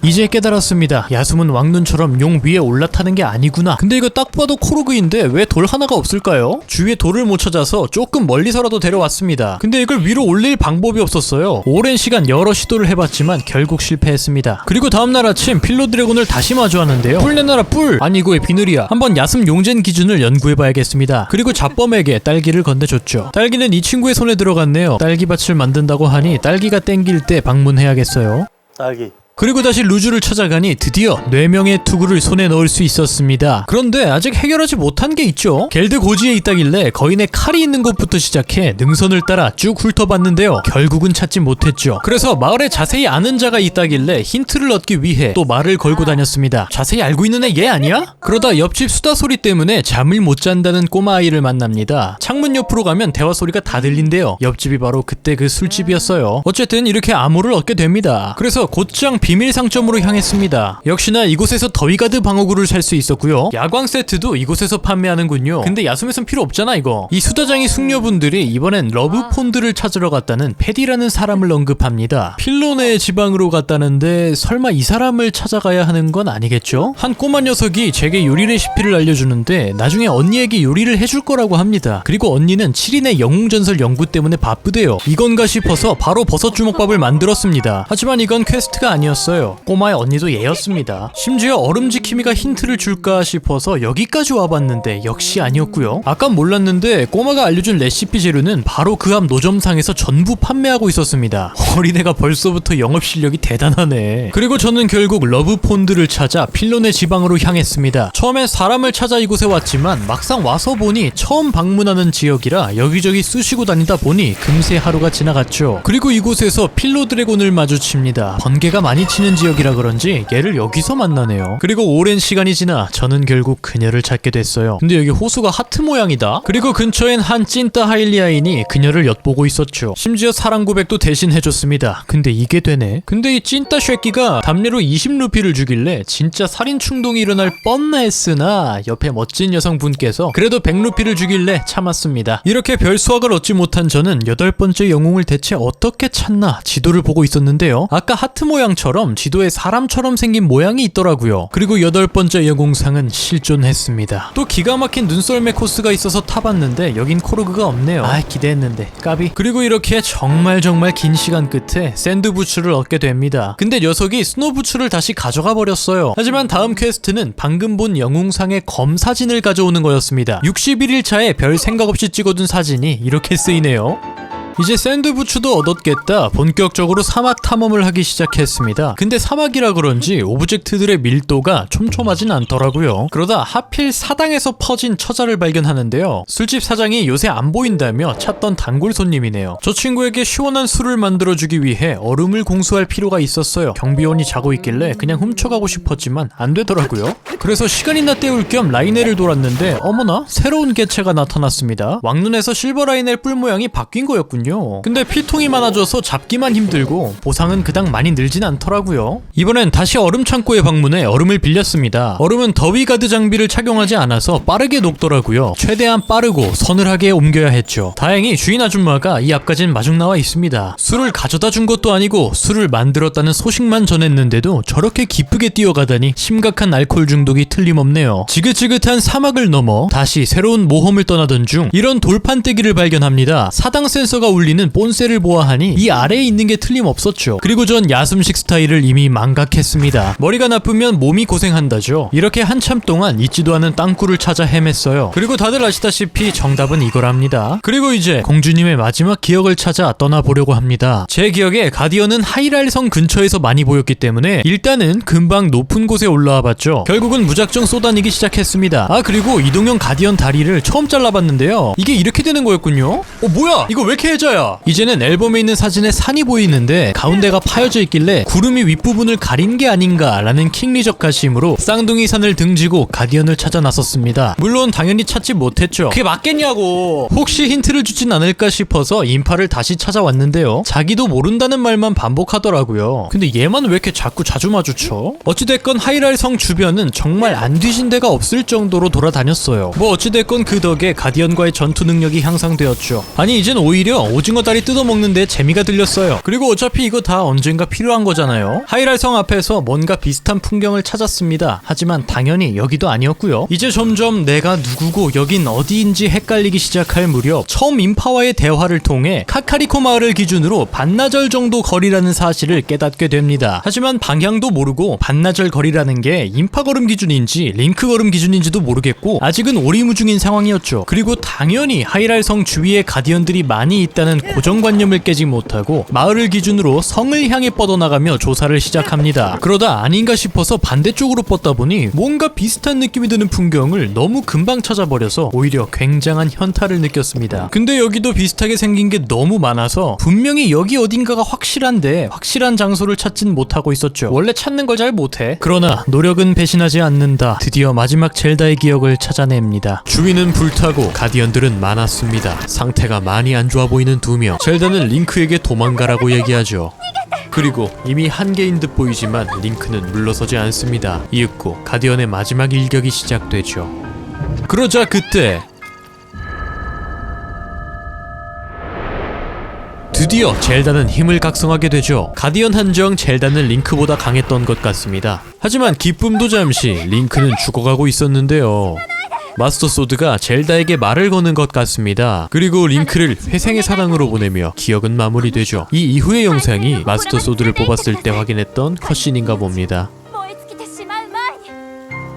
이제 깨달았습니다. 야숨은 왕눈처럼 용 위에 올라타는 게 아니구나. 근데 이거 딱 봐도 코르그인데 왜 돌 하나가 없을까요? 주위에 돌을 못 찾아서 조금 멀리서라도 데려왔습니다. 근데 이걸 위로 올릴 방법이 없었어요. 오랜 시간 여러 시도를 해봤지만 결국 실패했습니다. 그리고 다음날 아침 필로 드래곤을 다시 마주하는데요. 뿔 내놔라 뿔! 아니 이거의 비늘이야. 한번 야숨 용젠 기준을 연구해봐야겠습니다. 그리고 잡범에게 딸기를 건네줬죠. 딸기는 이 친구의 손에 들어갔네요. 딸기밭을 만든다고 하니 딸기가 땡길 때 방문해야겠어요. 딸기. 그리고 다시 루주를 찾아가니 드디어 4명의 투구를 손에 넣을 수 있었습니다. 그런데 아직 해결하지 못한 게 있죠. 겔드 고지에 있다길래 거인의 칼이 있는 곳부터 시작해 능선을 따라 쭉 훑어봤는데요. 결국은 찾지 못했죠. 그래서 마을에 자세히 아는 자가 있다길래 힌트를 얻기 위해 또 말을 걸고 다녔습니다. 자세히 알고 있는 애 얘 아니야? 그러다 옆집 수다 소리 때문에 잠을 못 잔다는 꼬마아이를 만납니다. 창문 옆으로 가면 대화 소리가 다 들린대요. 옆집이 바로 그때 그 술집이었어요. 어쨌든 이렇게 암호를 얻게 됩니다. 그래서 곧장 비밀 상점으로 향했습니다. 역시나 이곳에서 더위가드 방어구를 살 수 있었고요. 야광 세트도 이곳에서 판매하는군요. 근데 야숨에선 필요 없잖아 이거. 이 수다장이 숙녀분들이 이번엔 러브 폰드를 찾으러 갔다는 패디라는 사람을 언급합니다. 필로네의 지방으로 갔다는데 설마 이 사람을 찾아가야 하는 건 아니겠죠? 한 꼬마 녀석이 제게 요리 레시피를 알려주는데 나중에 언니에게 요리를 해줄 거라고 합니다. 그리고 언니는 7인의 영웅전설 연구 때문에 바쁘대요. 이건가 싶어서 바로 버섯 주먹밥을 만들었습니다. 하지만 이건 퀘스트가 아니었어요. 꼬마의 언니도 얘였습니다. 심지어 얼음지킴이가 힌트를 줄까 싶어서 여기까지 와봤는데 역시 아니었고요. 아까 몰랐는데 꼬마가 알려준 레시피 재료는 바로 그 앞 노점상에서 전부 판매하고 있었습니다. 어린애가 벌써부터 영업실력이 대단하네. 그리고 저는 결국 러브폰드를 찾아 필론의 지방으로 향했습니다. 처음엔 사람을 찾아 이곳에 왔지만 막상 와서 보니 처음 방문하는 지역이라 여기저기 쑤시고 다니다 보니 금세 하루가 지나갔죠. 그리고 이곳에서 필로 드래곤을 마주칩니다. 번개가 많이 치는 지역이라 그런지 얘를 여기서 만나네요. 그리고 오랜 시간이 지나 저는 결국 그녀를 찾게 됐어요. 근데 여기 호수가 하트 모양이다. 그리고 근처엔 한 찐따 하일리아인이 그녀를 엿보고 있었죠. 심지어 사랑 고백도 대신 해줬습니다. 근데 이게 되네. 근데 이 찐따 쉐끼가 담례로 20루피를 주길래 진짜 살인 충동이 일어날 뻔나 했으나 옆에 멋진 여성분께서 그래도 100루피를 주길래 참았습니다. 이렇게 별 수확을 얻지 못한 저는 8번째 영웅을 대체 어떻게 찾나 지도를 보고 있었는데요. 아까 하트 모양처럼 지도에 사람처럼 생긴 모양이 있더라고요. 그리고 8번째 영웅상은 실존했습니다. 또 기가 막힌 눈썰매 코스가 있어서 타봤는데 여긴 코르그가 없네요. 아, 기대했는데 까비. 그리고 이렇게 정말 긴 시간 끝에 샌드 부츠를 얻게 됩니다. 근데 녀석이 스노우 부츠를 다시 가져가 버렸어요. 하지만 다음 퀘스트는 방금 본 영웅상의 검 사진을 가져오는 거였습니다. 61일차에 별 생각 없이 찍어둔 사진이 이렇게 쓰이네요. 이제 샌드부츠도 얻었겠다. 본격적으로 사막 탐험을 하기 시작했습니다. 근데 사막이라 그런지 오브젝트들의 밀도가 촘촘하진 않더라고요. 그러다 하필 사당에서 퍼진 처자를 발견하는데요. 술집 사장이 요새 안 보인다며 찾던 단골 손님이네요. 저 친구에게 시원한 술을 만들어주기 위해 얼음을 공수할 필요가 있었어요. 경비원이 자고 있길래 그냥 훔쳐가고 싶었지만 안 되더라고요. 그래서 시간이나 때울 겸 라인회를 돌았는데 어머나 새로운 개체가 나타났습니다. 왕눈에서 실버 라인의 뿔 모양이 바뀐 거였군요. 근데 피통이 많아져서 잡기만 힘들고 보상은 그닥 많이 늘진 않더라고요. 이번엔 다시 얼음 창고에 방문해 얼음을 빌렸습니다. 얼음은 더위 가드 장비를 착용하지 않아서 빠르게 녹더라고요. 최대한 빠르고 서늘하게 옮겨야 했죠. 다행히 주인 아줌마가 이 앞까진 마중 나와 있습니다. 술을 가져다 준 것도 아니고 술을 만들었다는 소식만 전했는데도 저렇게 기쁘게 뛰어가다니 심각한 알코올 중독이 틀림없네요. 지긋지긋한 사막을 넘어 다시 새로운 모험을 떠나던 중 이런 돌판떼기를 발견합니다. 사당 센서가 울리는 본셀을 보아하니 이 아래에 있는 게 틀림없었죠. 그리고 전 야숨식 스타일을 이미 망각했습니다. 머리가 나쁘면 몸이 고생한다죠. 이렇게 한참 동안 있지도 않은 땅굴을 찾아 헤맸어요. 그리고 다들 아시다시피 정답은 이거랍니다. 그리고 이제 공주님의 마지막 기억을 찾아 떠나보려고 합니다. 제 기억에 가디언은 하이랄 성 근처에서 많이 보였기 때문에 일단은 금방 높은 곳에 올라와 봤죠. 결국은 무작정 쏘다니기 시작했습니다. 아, 그리고 이동형 가디언 다리를 처음 잘라봤는데요. 이게 이렇게 되는 거였군요. 뭐야, 이거 왜 이렇게 해져야? 이제는 앨범에 있는 사진에 산이 보이는데 가운데가 파여져 있길래 구름이 윗부분을 가린 게 아닌가 라는 킹리적 가심으로 쌍둥이 산을 등지고 가디언을 찾아 나섰습니다. 물론 당연히 찾지 못했죠. 그게 맞겠냐고. 혹시 힌트를 주진 않을까 싶어서 인파를 다시 찾아왔는데요. 자기도 모른다는 말만 반복하더라고요. 근데 얘만 왜 이렇게 자꾸 자주 마주쳐? 어찌됐건 하이랄 성 주변은 정말 안 뒤진 데가 없을 정도로 돌아다녔어요. 뭐 어찌됐건 그 덕에 가디언과의 전투 능력이 향상되었죠. 아니, 이젠 오히려 오징어 다리 뜯어먹는데 재미가 들렸어요. 그리고 어차피 이거 다 언젠가 필요한 거잖아요. 하이랄 성 앞에서 뭔가 비슷한 풍경을 찾았습니다. 하지만 당연히 여기도 아니었고요. 이제 점점 내가 누구고 여긴 어디인지 헷갈리기 시작할 무렵 처음 인파와의 대화를 통해 카카리코 마을을 기준으로 반나절 정도 거리라는 사실을 깨닫게 됩니다. 하지만 방향도 모르고 반나절 거리라는 게 인파 걸음 기준인지 링크 걸음 기준인지도 모르겠고 아직은 오리무중인 상황이었죠. 그리고 당연히 하이랄 성 주위에 가디언들이 많이 있다는 고정관념을 깨지 못하고 마을을 기준으로 성을 향해 뻗어나가며 조사를 시작합니다. 그러다 아닌가 싶어서 반대쪽으로 뻗다 보니 뭔가 비슷한 느낌이 드는 풍경을 너무 금방 찾아버려서 오히려 굉장한 현타를 느꼈습니다. 근데 여기도 비슷하게 생긴 게 너무 많아서 분명히 여기 어딘가가 확실한데 확실한 장소를 찾진 못하고 있었죠. 원래 찾는 걸 잘 못해. 그러나 노력은 배신하지 않는다. 드디어 마지막 젤다의 기억을 찾아냅니다. 주위는 불타고 가디언들은 많았습니다. 상태가 많이 안 좋아 보이는 달리는 2명. 젤다는 링크에게 도망가라고 얘기하죠. 그리고 이미 한계인 듯 보이지만 링크는 물러서지 않습니다. 이윽고 가디언의 마지막 일격이 시작되죠. 그러자 그때 드디어 젤다는 힘을 각성하게 되죠. 가디언 한정 젤다는 링크보다 강했던 것 같습니다. 하지만 기쁨도 잠시, 링크는 죽어가고 있었는데요. 마스터 소드가 젤다에게 말을 거는 것 같습니다. 그리고 링크를 회생의 사랑으로 보내며 기억은 마무리되죠. 이 이후의 영상이 마스터 소드를 뽑았을 때 확인했던 컷신인가 봅니다. 燃え尽きてしまう前に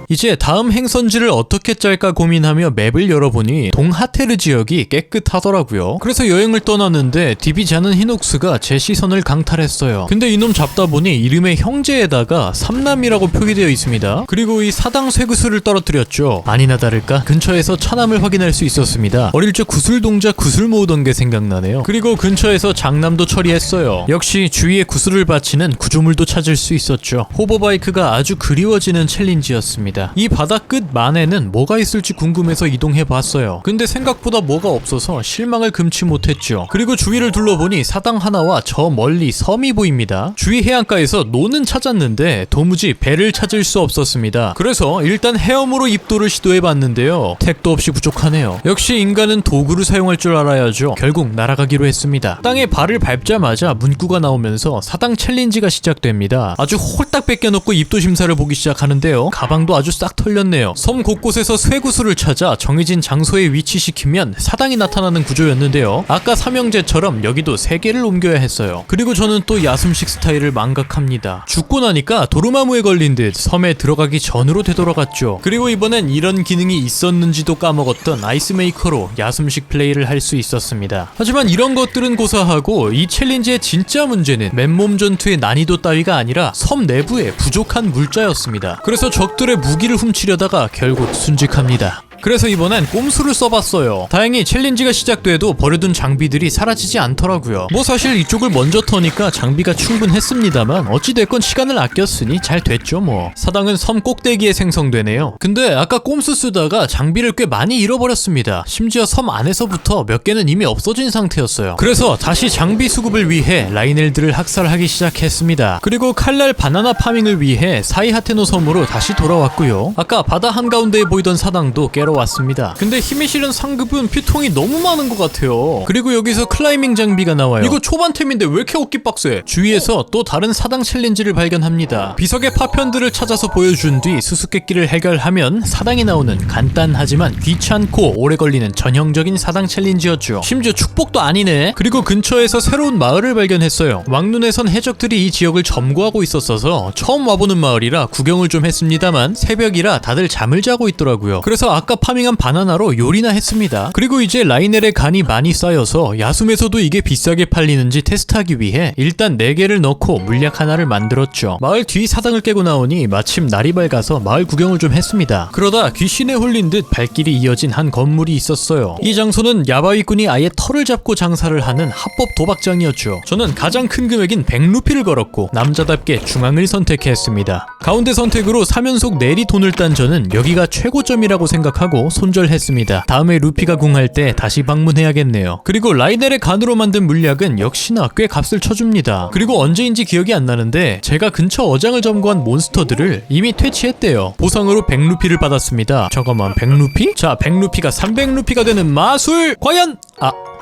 이제 다음 행선지를 어떻게 짤까 고민하며 맵을 열어보니 동하테르 지역이 깨끗하더라고요. 그래서 여행을 떠났는데 디비지 않은 히녹스가 제 시선을 강탈했어요. 근데 이놈 잡다 보니 이름의 형제에다가 삼남이라고 표기되어 있습니다. 그리고 이 사당 쇠구슬을 떨어뜨렸죠. 아니나 다를까 근처에서 차남을 확인할 수 있었습니다. 어릴 적 구슬 동작 구슬 모으던 게 생각나네요. 그리고 근처에서 장남도 처리했어요. 역시 주위에 구슬을 바치는 구조물도 찾을 수 있었죠. 호버바이크가 아주 그리워지는 챌린지였습니다. 이 바다 끝 만에는 뭐가 있을지 궁금해서 이동해봤어요. 근데 생각보다 뭐가 없어서 실망을 금치 못했죠. 그리고 주위를 둘러보니 사당 하나와 저 멀리 섬이 보입니다. 주위 해안가에서 노는 찾았는데 도무지 배를 찾을 수 없었습니다. 그래서 일단 헤엄으로 입도를 시도해봤는데요. 택도 없이 부족하네요. 역시 인간은 도구를 사용할 줄 알아야죠. 결국 날아가기로 했습니다. 땅에 발을 밟자마자 문구가 나오면서 사당 챌린지가 시작됩니다. 아주 홀딱 뺏겨놓고 입도 심사를 보기 시작하는데요. 가방도 아주 싹 털렸네요. 섬 곳곳에서 쇠구슬을 찾아 정해진 장소에 위치시키면 사당이 나타나는 구조였는데요. 아까 삼형제처럼 여기도 3개를 옮겨야 했어요. 그리고 저는 또 야숨식 스타일을 망각합니다. 죽고 나니까 도르마무에 걸린 듯 섬에 들어가기 전으로 되돌아갔죠. 그리고 이번엔 이런 기능이 있었는지도 까먹었던 아이스메이커로 야숨식 플레이를 할 수 있었습니다. 하지만 이런 것들은 고사하고 이 챌린지의 진짜 문제는 맨몸 전투의 난이도 따위가 아니라 섬 내부에 부족한 물자였습니다. 그래서 적들의 무기를 훔치려다가 결국 순직합니다. 그래서 이번엔 꼼수를 써봤어요. 다행히 챌린지가 시작돼도 버려둔 장비들이 사라지지 않더라고요. 뭐 사실 이쪽을 먼저 터니까 장비가 충분했습니다만 어찌됐건 시간을 아꼈으니 잘 됐죠 뭐. 사당은 섬 꼭대기에 생성되네요. 근데 아까 꼼수 쓰다가 장비를 꽤 많이 잃어버렸습니다. 심지어 섬 안에서부터 몇 개는 이미 없어진 상태였어요. 그래서 다시 장비 수급을 위해 라이넬들을 학살하기 시작했습니다. 그리고 칼날 바나나 파밍을 위해 사이하테노 섬으로 다시 돌아왔고요. 아까 바다 한가운데에 보이던 사당도 깨러 왔습니다. 근데 힘이 실은 상급은 피통이 너무 많은 것 같아요. 그리고 여기서 클라이밍 장비가 나와요. 이거 초반템인데 왜 이렇게 얻기 빡세? 주위에서 또 다른 사당 챌린지를 발견합니다. 비석의 파편들을 찾아서 보여준 뒤 수수께끼를 해결하면 사당이 나오는 간단하지만 귀찮고 오래 걸리는 전형적인 사당 챌린지였죠. 심지어 축복도 아니네. 그리고 근처에서 새로운 마을을 발견했어요. 왕눈에선 해적들이 이 지역을 점거하고 있었어서 처음 와보는 마을이라 구경을 좀 했습니다만 새벽이라 다들 잠을 자고 있더라고요. 그래서 아까 파밍한 바나나로 요리나 했습니다. 그리고 이제 라이넬의 간이 많이 쌓여서 야숨에서도 이게 비싸게 팔리는지 테스트하기 위해 일단 4개를 넣고 물약 하나를 만들었죠. 마을 뒤 사당을 깨고 나오니 마침 날이 밝아서 마을 구경을 좀 했습니다. 그러다 귀신에 홀린 듯 발길이 이어진 한 건물이 있었어요. 이 장소는 야바위꾼이 아예 털을 잡고 장사를 하는 합법 도박장이었죠. 저는 가장 큰 금액인 100루피를 걸었고 남자답게 중앙을 선택했습니다. 가운데 선택으로 3연속 내리 돈을 딴 저는 여기가 최고점이라고 생각하고 손절했습니다. 다음에 루피가 궁할 때 다시 방문해야겠네요. 그리고 라이넬의 간으로 만든 물약은 역시나 꽤 값을 쳐줍니다. 그리고 언제인지 기억이 안 나는데 제가 근처 어장을 점거한 몬스터들을 이미 퇴치했대요. 보상으로 100루피를 받았습니다. 잠깐만 100루피? 자 100루피가 300루피가 되는 마술! 과연!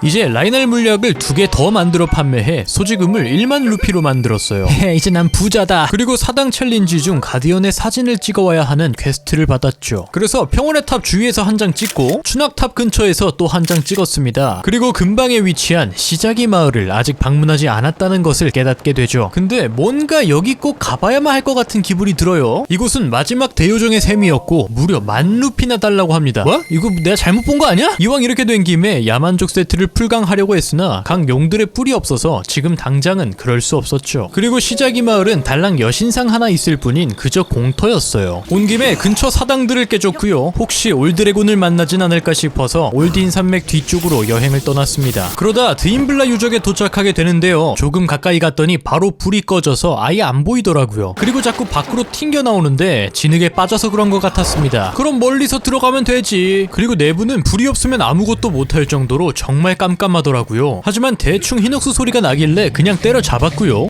이제 라이넬 물약을 2개 더 만들어 판매해 소지금을 1만 루피로 만들었어요. 이제 난 부자다. 그리고 사당 챌린지 중 가디언의 사진을 찍어와야 하는 퀘스트를 받았죠. 그래서 평온의 탑 주위에서 한 장 찍고 추낙탑 근처에서 또 한 장 찍었습니다. 그리고 근방에 위치한 시자기 마을을 아직 방문하지 않았다는 것을 깨닫게 되죠. 근데 뭔가 여기 꼭 가봐야만 할 것 같은 기분이 들어요. 이곳은 마지막 대요정의 셈이었고 무려 10,000루피나 달라고 합니다. 뭐? 이거 내가 잘못 본 거 아니야? 이왕 이렇게 된 김에 야만족 세트를 풀강하려고 했으나 각 용들의 뿔이 없어서 지금 당장은 그럴 수 없었죠. 그리고 시자기 마을은 달랑 여신상 하나 있을 뿐인 그저 공터였어요. 온 김에 근처 사당들을 깨줬고요. 혹시 올드래곤을 만나진 않을까 싶어서 올드인 산맥 뒤쪽으로 여행을 떠났습니다. 그러다 드인블라 유적에 도착하게 되는데요. 조금 가까이 갔더니 바로 불이 꺼져서 아예 안 보이더라고요. 그리고 자꾸 밖으로 튕겨 나오는데 진흙에 빠져서 그런 것 같았습니다. 그럼 멀리서 들어가면 되지. 그리고 내부는 불이 없으면 아무것도 못할 정도로 정말 깜깜하더라고요. 하지만 대충 흰옥수 소리가 나길래 그냥 때려잡았고요.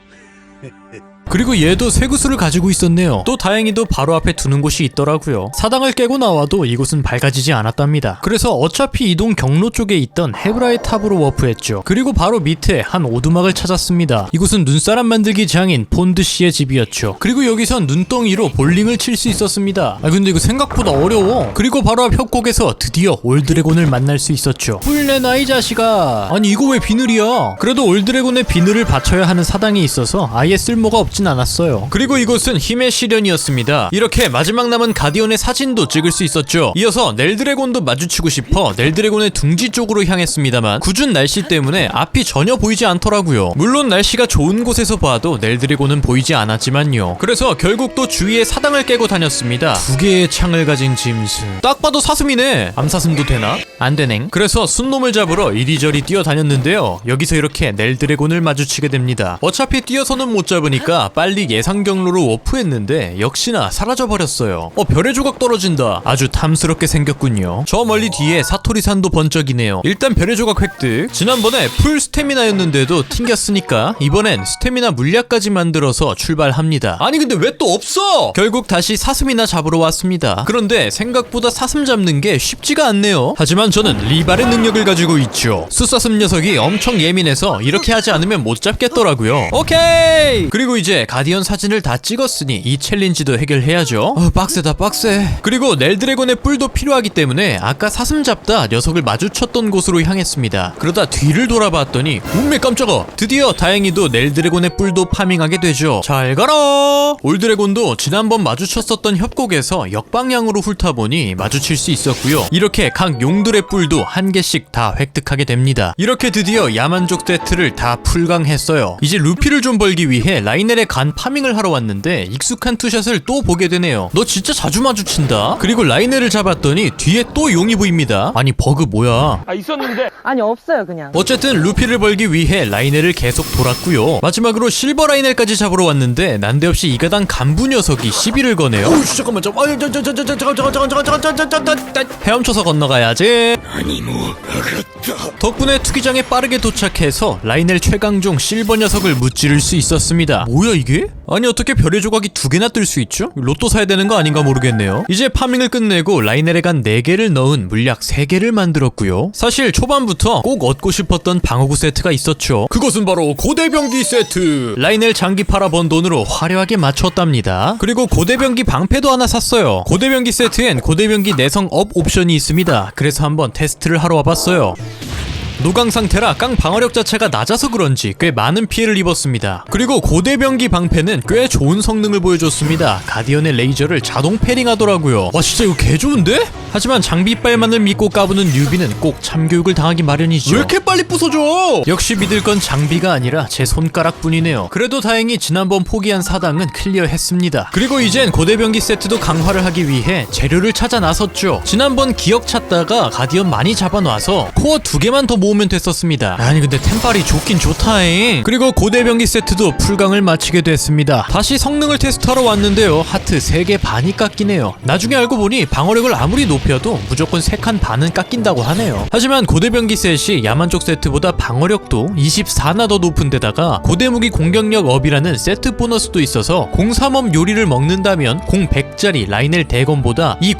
그리고 얘도 쇠구슬을 가지고 있었네요. 또 다행히도 바로 앞에 두는 곳이 있더라고요. 사당을 깨고 나와도 이곳은 밝아지지 않았답니다. 그래서 어차피 이동 경로 쪽에 있던 헤브라의 탑으로 워프했죠. 그리고 바로 밑에 한 오두막을 찾았습니다. 이곳은 눈사람 만들기 장인 폰드 씨의 집이었죠. 그리고 여기선 눈덩이로 볼링을 칠 수 있었습니다. 근데 이거 생각보다 어려워. 그리고 바로 앞 협곡에서 드디어 올드래곤을 만날 수 있었죠. 뿔내놔 이 자식아. 아니 이거 왜 비늘이야? 그래도 올드래곤의 비늘을 받쳐야 하는 사당이 있어서 아예 쓸모가 없진 않았어요. 그리고 이곳은 힘의 시련이었습니다. 이렇게 마지막 남은 가디언의 사진도 찍을 수 있었죠. 이어서 넬드래곤도 마주치고 싶어 넬드래곤의 둥지 쪽으로 향했습니다만 궂은 날씨 때문에 앞이 전혀 보이지 않더라고요. 물론 날씨가 좋은 곳에서 봐도 넬드래곤은 보이지 않았지만요. 그래서 결국 또 주위에 사당을 깨고 다녔습니다. 두 개의 창을 가진 짐승. 딱 봐도 사슴이네. 암사슴도 되나? 안 되넹. 그래서 순놈을 잡으러 이리저리 뛰어다녔는데요. 여기서 이렇게 넬드래곤을 마주치게 됩니다. 어차피 뛰어서는 못 잡으니까 빨리 예상 경로로 워프했는데 역시나 사라져버렸어요. 별의 조각 떨어진다. 아주 탐스럽게 생겼군요. 저 멀리 뒤에 사토리산도 번쩍이네요. 일단 별의 조각 획득. 지난번에 풀 스태미나였는데도 튕겼으니까 이번엔 스태미나 물약까지 만들어서 출발합니다. 아니 근데 왜 또 없어? 결국 다시 사슴이나 잡으러 왔습니다. 그런데 생각보다 사슴 잡는 게 쉽지가 않네요. 하지만 저는 리발의 능력을 가지고 있죠. 숫사슴 녀석이 엄청 예민해서 이렇게 하지 않으면 못 잡겠더라고요. 오케이! 그리고 이제 가디언 사진을 다 찍었으니 이 챌린지도 해결해야죠. 빡세다 빡세. 그리고 넬드래곤의 뿔도 필요하기 때문에 아까 사슴 잡다 녀석을 마주쳤던 곳으로 향했습니다. 그러다 뒤를 돌아봤더니 운매 깜짝아. 드디어 다행히도 넬드래곤의 뿔도 파밍하게 되죠. 잘 가라. 올드래곤도 지난번 마주쳤었던 협곡에서 역방향으로 훑어보니 마주칠 수 있었고요. 이렇게 각 용들의 뿔도 한 개씩 다 획득하게 됩니다. 이렇게 드디어 야만족 세트를 다 풀강했어요. 이제 루피를 좀 벌기 위해 라이넬의 간 파밍을 하러 왔는데 익숙한 투샷을 또 보게 되네요. 너 진짜 자주 마주친다. 그리고 라이넬을 잡았더니 뒤에 또 용이 보입니다. 아니 버그 뭐야? 있었는데. 아니 없어요 그냥. 어쨌든 루피를 벌기 위해 라이넬을 계속 돌았고요. 마지막으로 실버 라이넬까지 잡으러 왔는데 난데없이 이가당 간부 녀석이 시비를 거네요. 오 잠깐만 헤엄쳐서 건너가야지. 덕분에 투기장에 빠르게 도착해서 라이넬 최강종 실버 녀석을 무찌를 수 있었습니다. 뭐야 이게? 아니 어떻게 별의 조각이 두 개나 뜰 수 있죠? 로또 사야 되는 거 아닌가 모르겠네요. 이제 파밍을 끝내고 라이넬에 간 4개를 넣은 물약 3개를 만들었고요. 사실 초반부터 꼭 얻고 싶었던 방어구 세트가 있었죠. 그것은 바로 고대병기 세트. 라이넬 장기 팔아 번 돈으로 화려하게 맞췄답니다. 그리고 고대병기 방패도 하나 샀어요. 고대병기 세트엔 고대병기 내성 업 옵션이 있습니다. 그래서 한번 테스트를 하러 와봤어요. 노강 상태라 깡 방어력 자체가 낮아서 그런지 꽤 많은 피해를 입었습니다. 그리고 고대병기 방패는 꽤 좋은 성능을 보여줬습니다. 가디언의 레이저를 자동 패링하더라고요. 와 진짜 이거 개 좋은데? 하지만 장비빨만을 믿고 까부는 뉴비는 꼭 참교육을 당하기 마련이죠. 왜 이렇게 빨리 부숴줘? 역시 믿을 건 장비가 아니라 제 손가락뿐이네요. 그래도 다행히 지난번 포기한 사당은 클리어했습니다. 그리고 이젠 고대병기 세트도 강화를 하기 위해 재료를 찾아 나섰죠. 지난번 기억 찾다가 가디언 많이 잡아놔서 코어 2개만 더 모으면 됐었습니다. 아니 근데 템빨이 좋긴 좋다잉. 그리고 고대병기 세트도 풀강을 마치게 됐습니다. 다시 성능을 테스트하러 왔는데요. 하트 3개 반이 깎이네요. 나중에 알고 보니 방어력을 아무리 높여도 무조건 3칸 반은 깎인다고 하네요. 하지만 고대병기 셋이 야만족 세트보다 방어력도 24나 더 높은 데다가 고대무기 공격력 업이라는 세트 보너스도 있어서 03업 요리를 먹는다면 0100짜리 라이넬 대검보다 이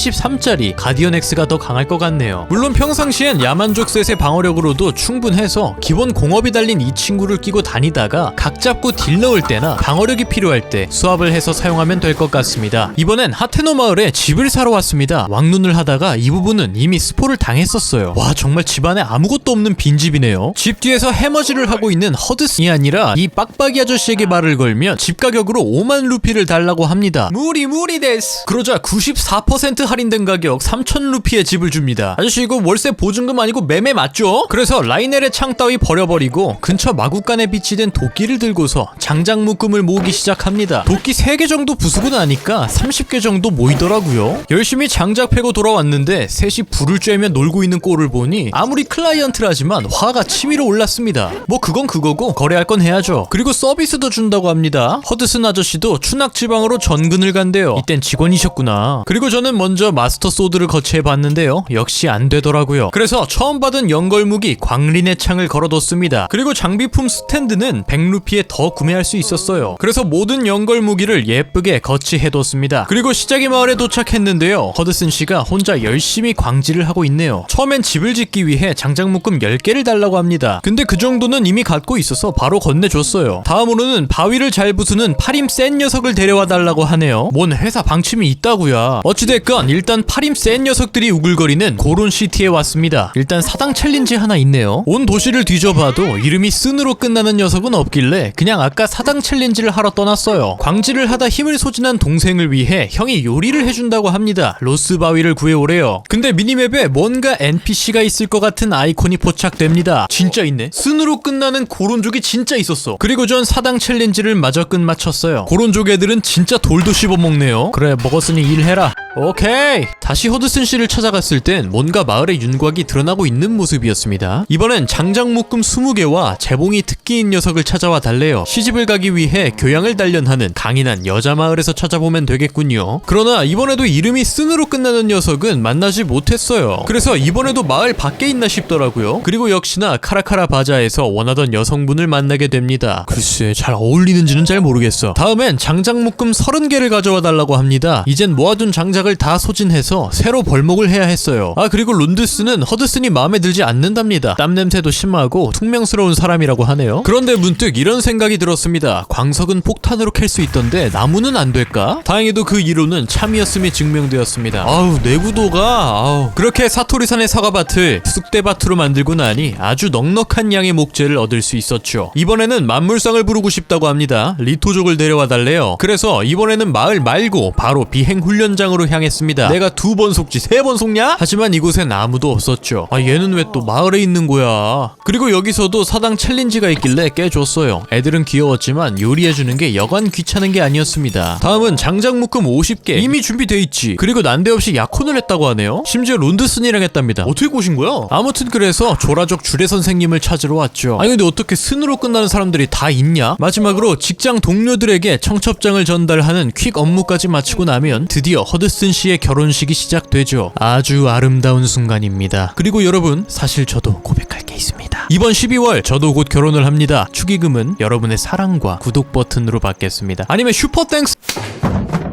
073짜리 가디언 X가 더 강할 것 같네요. 물론 평상시엔 야만족 셋의 방어력으로도 충분해서 기본 공업이 달린 이 친구를 끼고 다니다가 각 잡고 딜 넣을 때나 방어력이 필요할 때 수합을 해서 사용하면 될 것 같습니다. 이번엔 하테노 마을에 집을 사러 왔습니다. 왕눈을 하다가 이 부분은 이미 스포를 당했었어요. 와 정말 집안에 아무것도 없는 빈집이네요. 집 뒤에서 해머지를 하고 있는 허드슨이 아니라 이 빡빡이 아저씨에게 말을 걸면 집 가격으로 5만 루피를 달라고 합니다. 무리 데스. 그러자 94% 할인된 가격 3,000 루피의 집을 줍니다. 아저씨 이거 월세 보증금 아니고 매매 맞죠? 그래서 라이넬의 창 따위 버려버리고 근처 마구간에 비치된 도끼를 들고서 장작 묶음을 모으기 시작합니다. 도끼 3개 정도 부수고 나니까 30개 정도 모이더라고요. 열심히 장작 패고 돌아왔는데 셋이 불을 쬐며 놀고 있는 꼴을 보니 아무리 클라이언트라지만 화가 치밀어 올랐습니다. 뭐 그건 그거고 거래할 건 해야죠. 그리고 서비스도 준다고 합니다. 허드슨 아저씨도 추낙 지방으로 전근을 간대요. 이땐 직원이셨구나. 그리고 저는 먼저 마스터 소드를 거치해봤는데요. 역시 안 되더라고요. 그래서 처음 받은 연걸무기 광린의 창을 걸어뒀습니다. 그리고 장비품 스탠드는 100루피에 더 구매할 수 있었어요. 그래서 모든 연걸무기를 예쁘게 거치해뒀습니다. 그리고 시작의 마을에 도착했는데요. 허드슨 씨가 혼자 열심히 광질을 하고 있네요. 처음엔 집을 짓기 위해 장작묶음 10개를 달라고 합니다. 근데 그 정도는 이미 갖고 있어서 바로 건네줬어요. 다음으로는 바위를 잘 부수는 팔힘 센 녀석을 데려와 달라고 하네요. 뭔 회사 방침이 있다구야. 어찌됐건 일단 팔힘 센 녀석들이 우글거리는 고론시티에 왔습니다. 일단 사당 챌린지 하나 있네요. 온 도시를 뒤져봐도 이름이 쓴으로 끝나는 녀석은 없길래 그냥 아까 사당 챌린지를 하러 떠났어요. 광질을 하다 힘을 소진한 동생을 위해 형이 요리를 해준다고 합니다. 로스 바위를 구해오래요. 근데 미니맵에 뭔가 NPC가 있을 것 같은 아이콘이 포착됩니다. 진짜 있네. 쓴으로 끝나는 고론족이 진짜 있었어. 그리고 전 사당 챌린지를 마저 끝마쳤어요. 고론족 애들은 진짜 돌도 씹어먹네요. 그래, 먹었으니 일해라. 오케이! 다시 허드슨 씨를 찾아갔을 땐 뭔가 마을의 윤곽이 드러나고 있는 모습이었습니다. 이번엔 장작묶음 20개와 재봉이 특기인 녀석을 찾아와 달래요. 시집을 가기 위해 교양을 단련하는 강인한 여자 마을에서 찾아보면 되겠군요. 그러나 이번에도 이름이 쓴으로 끝나는 녀석은 만나지 못했어요. 그래서 이번에도 마을 밖에 있나 싶더라고요. 그리고 역시나 카라카라 바자에서 원하던 여성분을 만나게 됩니다. 글쎄, 잘 어울리는지는 잘 모르겠어. 다음엔 장작묶음 30개를 가져와 달라고 합니다. 이젠 모아둔 장작을 다 소진해서 새로 벌목을 해야 했어요. 아, 그리고 론드스는 허드슨이 마음에 들지 않는답니다. 땀 냄새도 심하고 퉁명스러운 사람이라고 하네요. 그런데 문득 이런 생각이 들었습니다. 광석은 폭탄으로 캘 수 있던데 나무는 안 될까? 다행히도 그 이론은 참이었음이 증명되었습니다. 아우, 내구도가 아우. 그렇게 사토리산의 사과밭을 쑥대밭으로 만들고 나니 아주 넉넉한 양의 목재를 얻을 수 있었죠. 이번에는 만물상을 부르고 싶다고 합니다. 리토족을 데려와 달래요. 그래서 이번에는 마을 말고 바로 비행 훈련장으로 향했습니다. 내가 2번 속지 3번 속냐? 하지만 이곳엔 아무도 없었죠. 아, 얘는 왜 또 마을에 있는 거야? 그리고 여기서도 사당 챌린지가 있길래 깨줬어요. 애들은 귀여웠지만 요리해주는 게 여간 귀찮은 게 아니었습니다. 다음은 장작묶음 50개. 이미 준비돼 있지. 그리고 난데없이 약혼을 했다고 하네요. 심지어 론드슨이랑 했답니다. 어떻게 꼬신 거야? 아무튼 그래서 조라족 주례 선생님을 찾으러 왔죠. 아니 근데 어떻게 순으로 끝나는 사람들이 다 있냐? 마지막으로 직장 동료들에게 청첩장을 전달하는 퀵 업무까지 마치고 나면 드디어 허드슨 씨의 결혼식이 시작되죠. 아주 아름다운 순간입니다. 그리고 여러분, 사실 저도 고백할 게 있습니다. 이번 12월 저도 곧 결혼을 합니다. 축의금은 여러분의 사랑과 구독 버튼으로 받겠습니다. 아니면 슈퍼 땡스.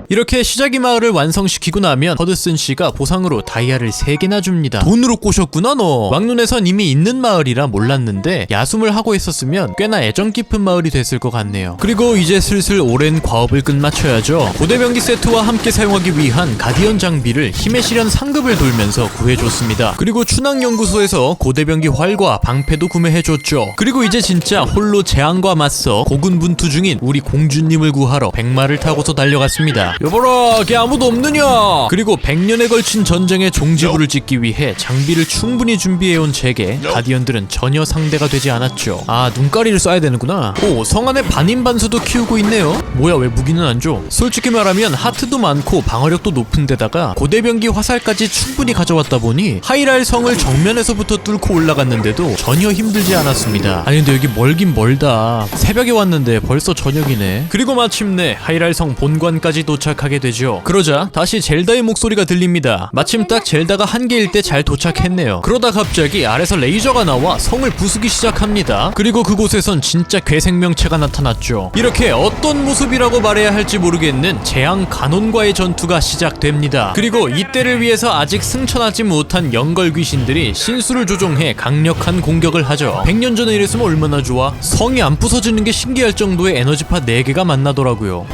이렇게 시작이 마을을 완성시키고 나면 허드슨 씨가 보상으로 다이아를 3개나 줍니다. 돈으로 꼬셨구나 너. 막눈에선 이미 있는 마을이라 몰랐는데 야숨을 하고 있었으면 꽤나 애정 깊은 마을이 됐을 것 같네요. 그리고 이제 슬슬 오랜 과업을 끝마쳐야죠. 고대병기 세트와 함께 사용하기 위한 가디언 장비를 힘의 실현 상급을 돌면서 구해줬습니다. 그리고 춘항연구소에서 고대병기 활과 방패도 구매해줬죠. 그리고 이제 진짜 홀로 재앙과 맞서 고군분투 중인 우리 공주님을 구하러 백마를 타고서 달려갔습니다. 여보라, 걔 아무도 없느냐? 그리고 100년에 걸친 전쟁의 종지부를 찍기 위해 장비를 충분히 준비해온 제게 가디언들은 전혀 상대가 되지 않았죠. 아, 눈가리를 쏴야 되는구나. 오, 성 안에 반인반수도 키우고 있네요. 뭐야, 왜 무기는 안 줘? 솔직히 말하면 하트도 많고 방어력도 높은 데다가 고대병기 화살까지 충분히 가져왔다 보니 하이랄 성을 정면에서부터 뚫고 올라갔는데도 전혀 힘들지 않았습니다. 아니 근데 여기 멀긴 멀다. 새벽에 왔는데 벌써 저녁이네. 그리고 마침내 하이랄 성 본관까지 도착하게 되죠. 그러자 다시 젤다의 목소리가 들립니다. 마침 딱 젤다가 한계일 때 잘 도착했네요. 그러다 갑자기 아래서 레이저가 나와 성을 부수기 시작합니다. 그리고 그곳에선 진짜 괴생명체가 나타났죠. 이렇게 어떤 모습이라고 말해야 할지 모르겠는 재앙 간혼과의 전투가 시작됩니다. 그리고 이때를 위해서 아직 승천하지 못한 연걸 귀신들이 신수를 조종해 강력한 공격을 하죠. 100년 전에 이랬으면 얼마나 좋아. 성이 안 부서지는 게 신기할 정도의 에너지파 4개가 만나더라고요.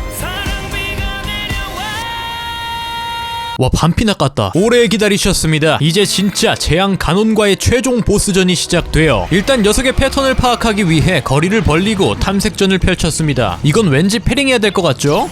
와, 반피나 깠다. 오래 기다리셨습니다. 이제 진짜 재앙 간혼과의 최종 보스전이 시작돼요. 일단 녀석의 패턴을 파악하기 위해 거리를 벌리고 탐색전을 펼쳤습니다. 이건 왠지 패링해야 될 것 같죠?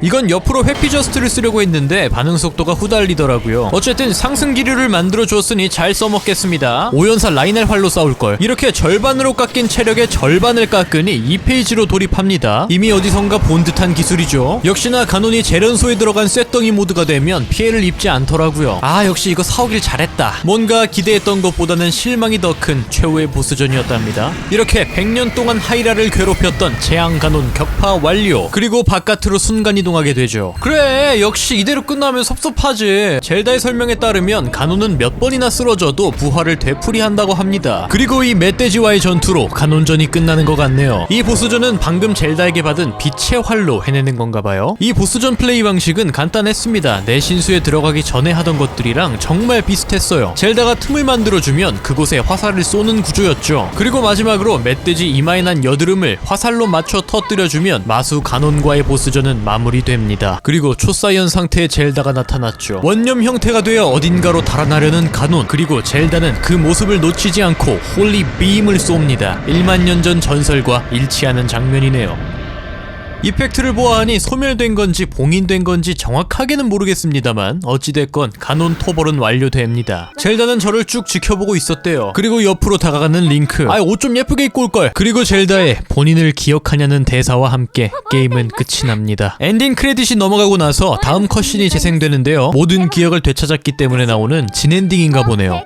이건 옆으로 회피 저스트를 쓰려고 했는데 반응 속도가 후달리더라고요. 어쨌든 상승 기류를 만들어 주었으니 잘 써먹겠습니다. 5연사 라인엘 활로 싸울걸. 이렇게 절반으로 깎인 체력의 절반을 깎으니 2페이지로 돌입합니다. 이미 어디선가 본 듯한 기술이죠. 역시나 가논이 재련소에 들어간 쇳덩이 모드가 되면 피해를 입지 않더라고요. 아, 역시 이거 사오길 잘했다. 뭔가 기대했던 것보다는 실망이 더 큰 최후의 보스전이었답니다. 이렇게 100년 동안 하이라를 괴롭혔던 재앙 가논 격파 완료. 그리고 바깥으로 순간 이동하게 되죠. 그래, 역시 이대로 끝나면 섭섭하지. 젤다의 설명에 따르면 가논은 몇 번이나 쓰러져도 부활을 되풀이한다고 합니다. 그리고 이 멧돼지와의 전투로 가논전이 끝나는 것 같네요. 이 보스전은 방금 젤다에게 받은 빛의 활로 해내는 건가봐요. 이 보스전 플레이 방식은 간단했습니다. 내 신수에 들어가기 전에 하던 것들이랑 정말 비슷했어요. 젤다가 틈을 만들어주면 그곳에 화살을 쏘는 구조였죠. 그리고 마지막으로 멧돼지 이마에 난 여드름을 화살로 맞춰 터뜨려주면 마수 가논과의 보스전은 마무리됩니다. 그리고 초사이언 상태의 젤다가 나타났죠. 원념 형태가 되어 어딘가로 달아나려는 가논. 그리고 젤다는 그 모습을 놓치지 않고 홀리 빔을 쏩니다. 1만 년 전 전설과 일치하는 장면이네요. 이펙트를 보아하니 소멸된 건지 봉인된 건지 정확하게는 모르겠습니다만 어찌됐건 가논 토벌은 완료됩니다. 젤다는 저를 쭉 지켜보고 있었대요. 그리고 옆으로 다가가는 링크. 옷 좀 예쁘게 입고 올걸. 그리고 젤다의 본인을 기억하냐는 대사와 함께 게임은 끝이 납니다. 엔딩 크레딧이 넘어가고 나서 다음 컷신이 재생되는데요. 모든 기억을 되찾았기 때문에 나오는 진엔딩인가 보네요.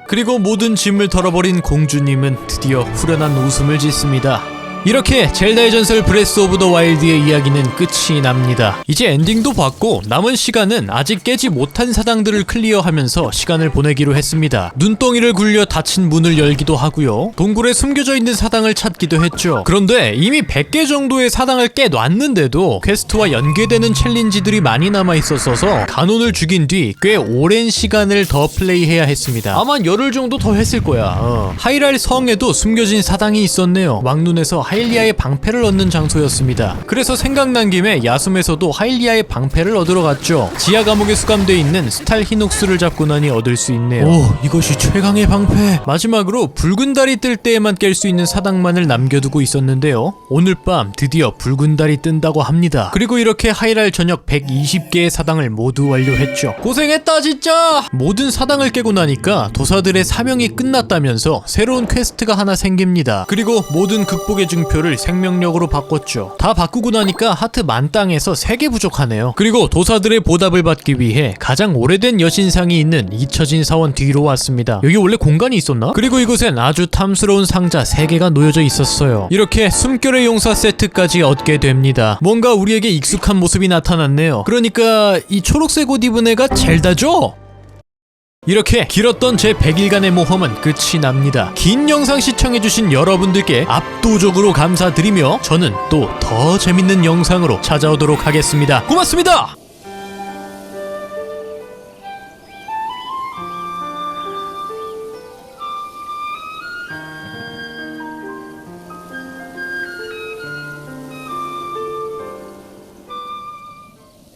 그리고 모든 짐을 덜어버린 공주님은 드디어 후련한 웃음을 짓습니다. 이렇게 젤다의 전설 브레스 오브 더 와일드의 이야기는 끝이 납니다. 이제 엔딩도 봤고 남은 시간은 아직 깨지 못한 사당들을 클리어하면서 시간을 보내기로 했습니다. 눈덩이를 굴려 닫힌 문을 열기도 하고요. 동굴에 숨겨져 있는 사당을 찾기도 했죠. 그런데 이미 100개 정도의 사당을 깨놨는데도 퀘스트와 연계되는 챌린지들이 많이 남아있었어서 가논을 죽인 뒤 꽤 오랜 시간을 더 플레이해야 했습니다. 아마 열흘 정도 더 했을 거야. 하이랄 성에도 숨겨진 사당이 있었네요. 왕눈에서 하일리아의 방패를 얻는 장소였습니다. 그래서 생각난 김에 야숨에서도 하일리아의 방패를 얻으러 갔죠. 지하 감옥에 수감되어 있는 스탈 히녹스를 잡고 나니 얻을 수 있네요. 오, 이것이 최강의 방패. 마지막으로 붉은 달이 뜰 때에만 깰 수 있는 사당만을 남겨두고 있었는데요. 오늘 밤 드디어 붉은 달이 뜬다고 합니다. 그리고 이렇게 하이랄 전역 120개의 사당을 모두 완료했죠. 고생했다 진짜. 모든 사당을 깨고 나니까 도사들의 사명이 끝났다면서 새로운 퀘스트가 하나 생깁니다. 그리고 모든 극복의 표를 생명력으로 바꿨죠. 다 바꾸고 나니까 하트 만땅에서 3개 부족하네요. 그리고 도사들의 보답을 받기 위해 가장 오래된 여신상이 있는 잊혀진 사원 뒤로 왔습니다. 여기 원래 공간이 있었나? 그리고 이곳엔 아주 탐스러운 상자 3개가 놓여져 있었어요. 이렇게 숨결의 용사 세트까지 얻게 됩니다. 뭔가 우리에게 익숙한 모습이 나타났네요. 그러니까 이 초록색 옷 입은 애가 젤다죠? 이렇게 길었던 제 100일간의 모험은 끝이 납니다. 긴 영상 시청해주신 여러분들께 압도적으로 감사드리며 저는 또 더 재밌는 영상으로 찾아오도록 하겠습니다. 고맙습니다!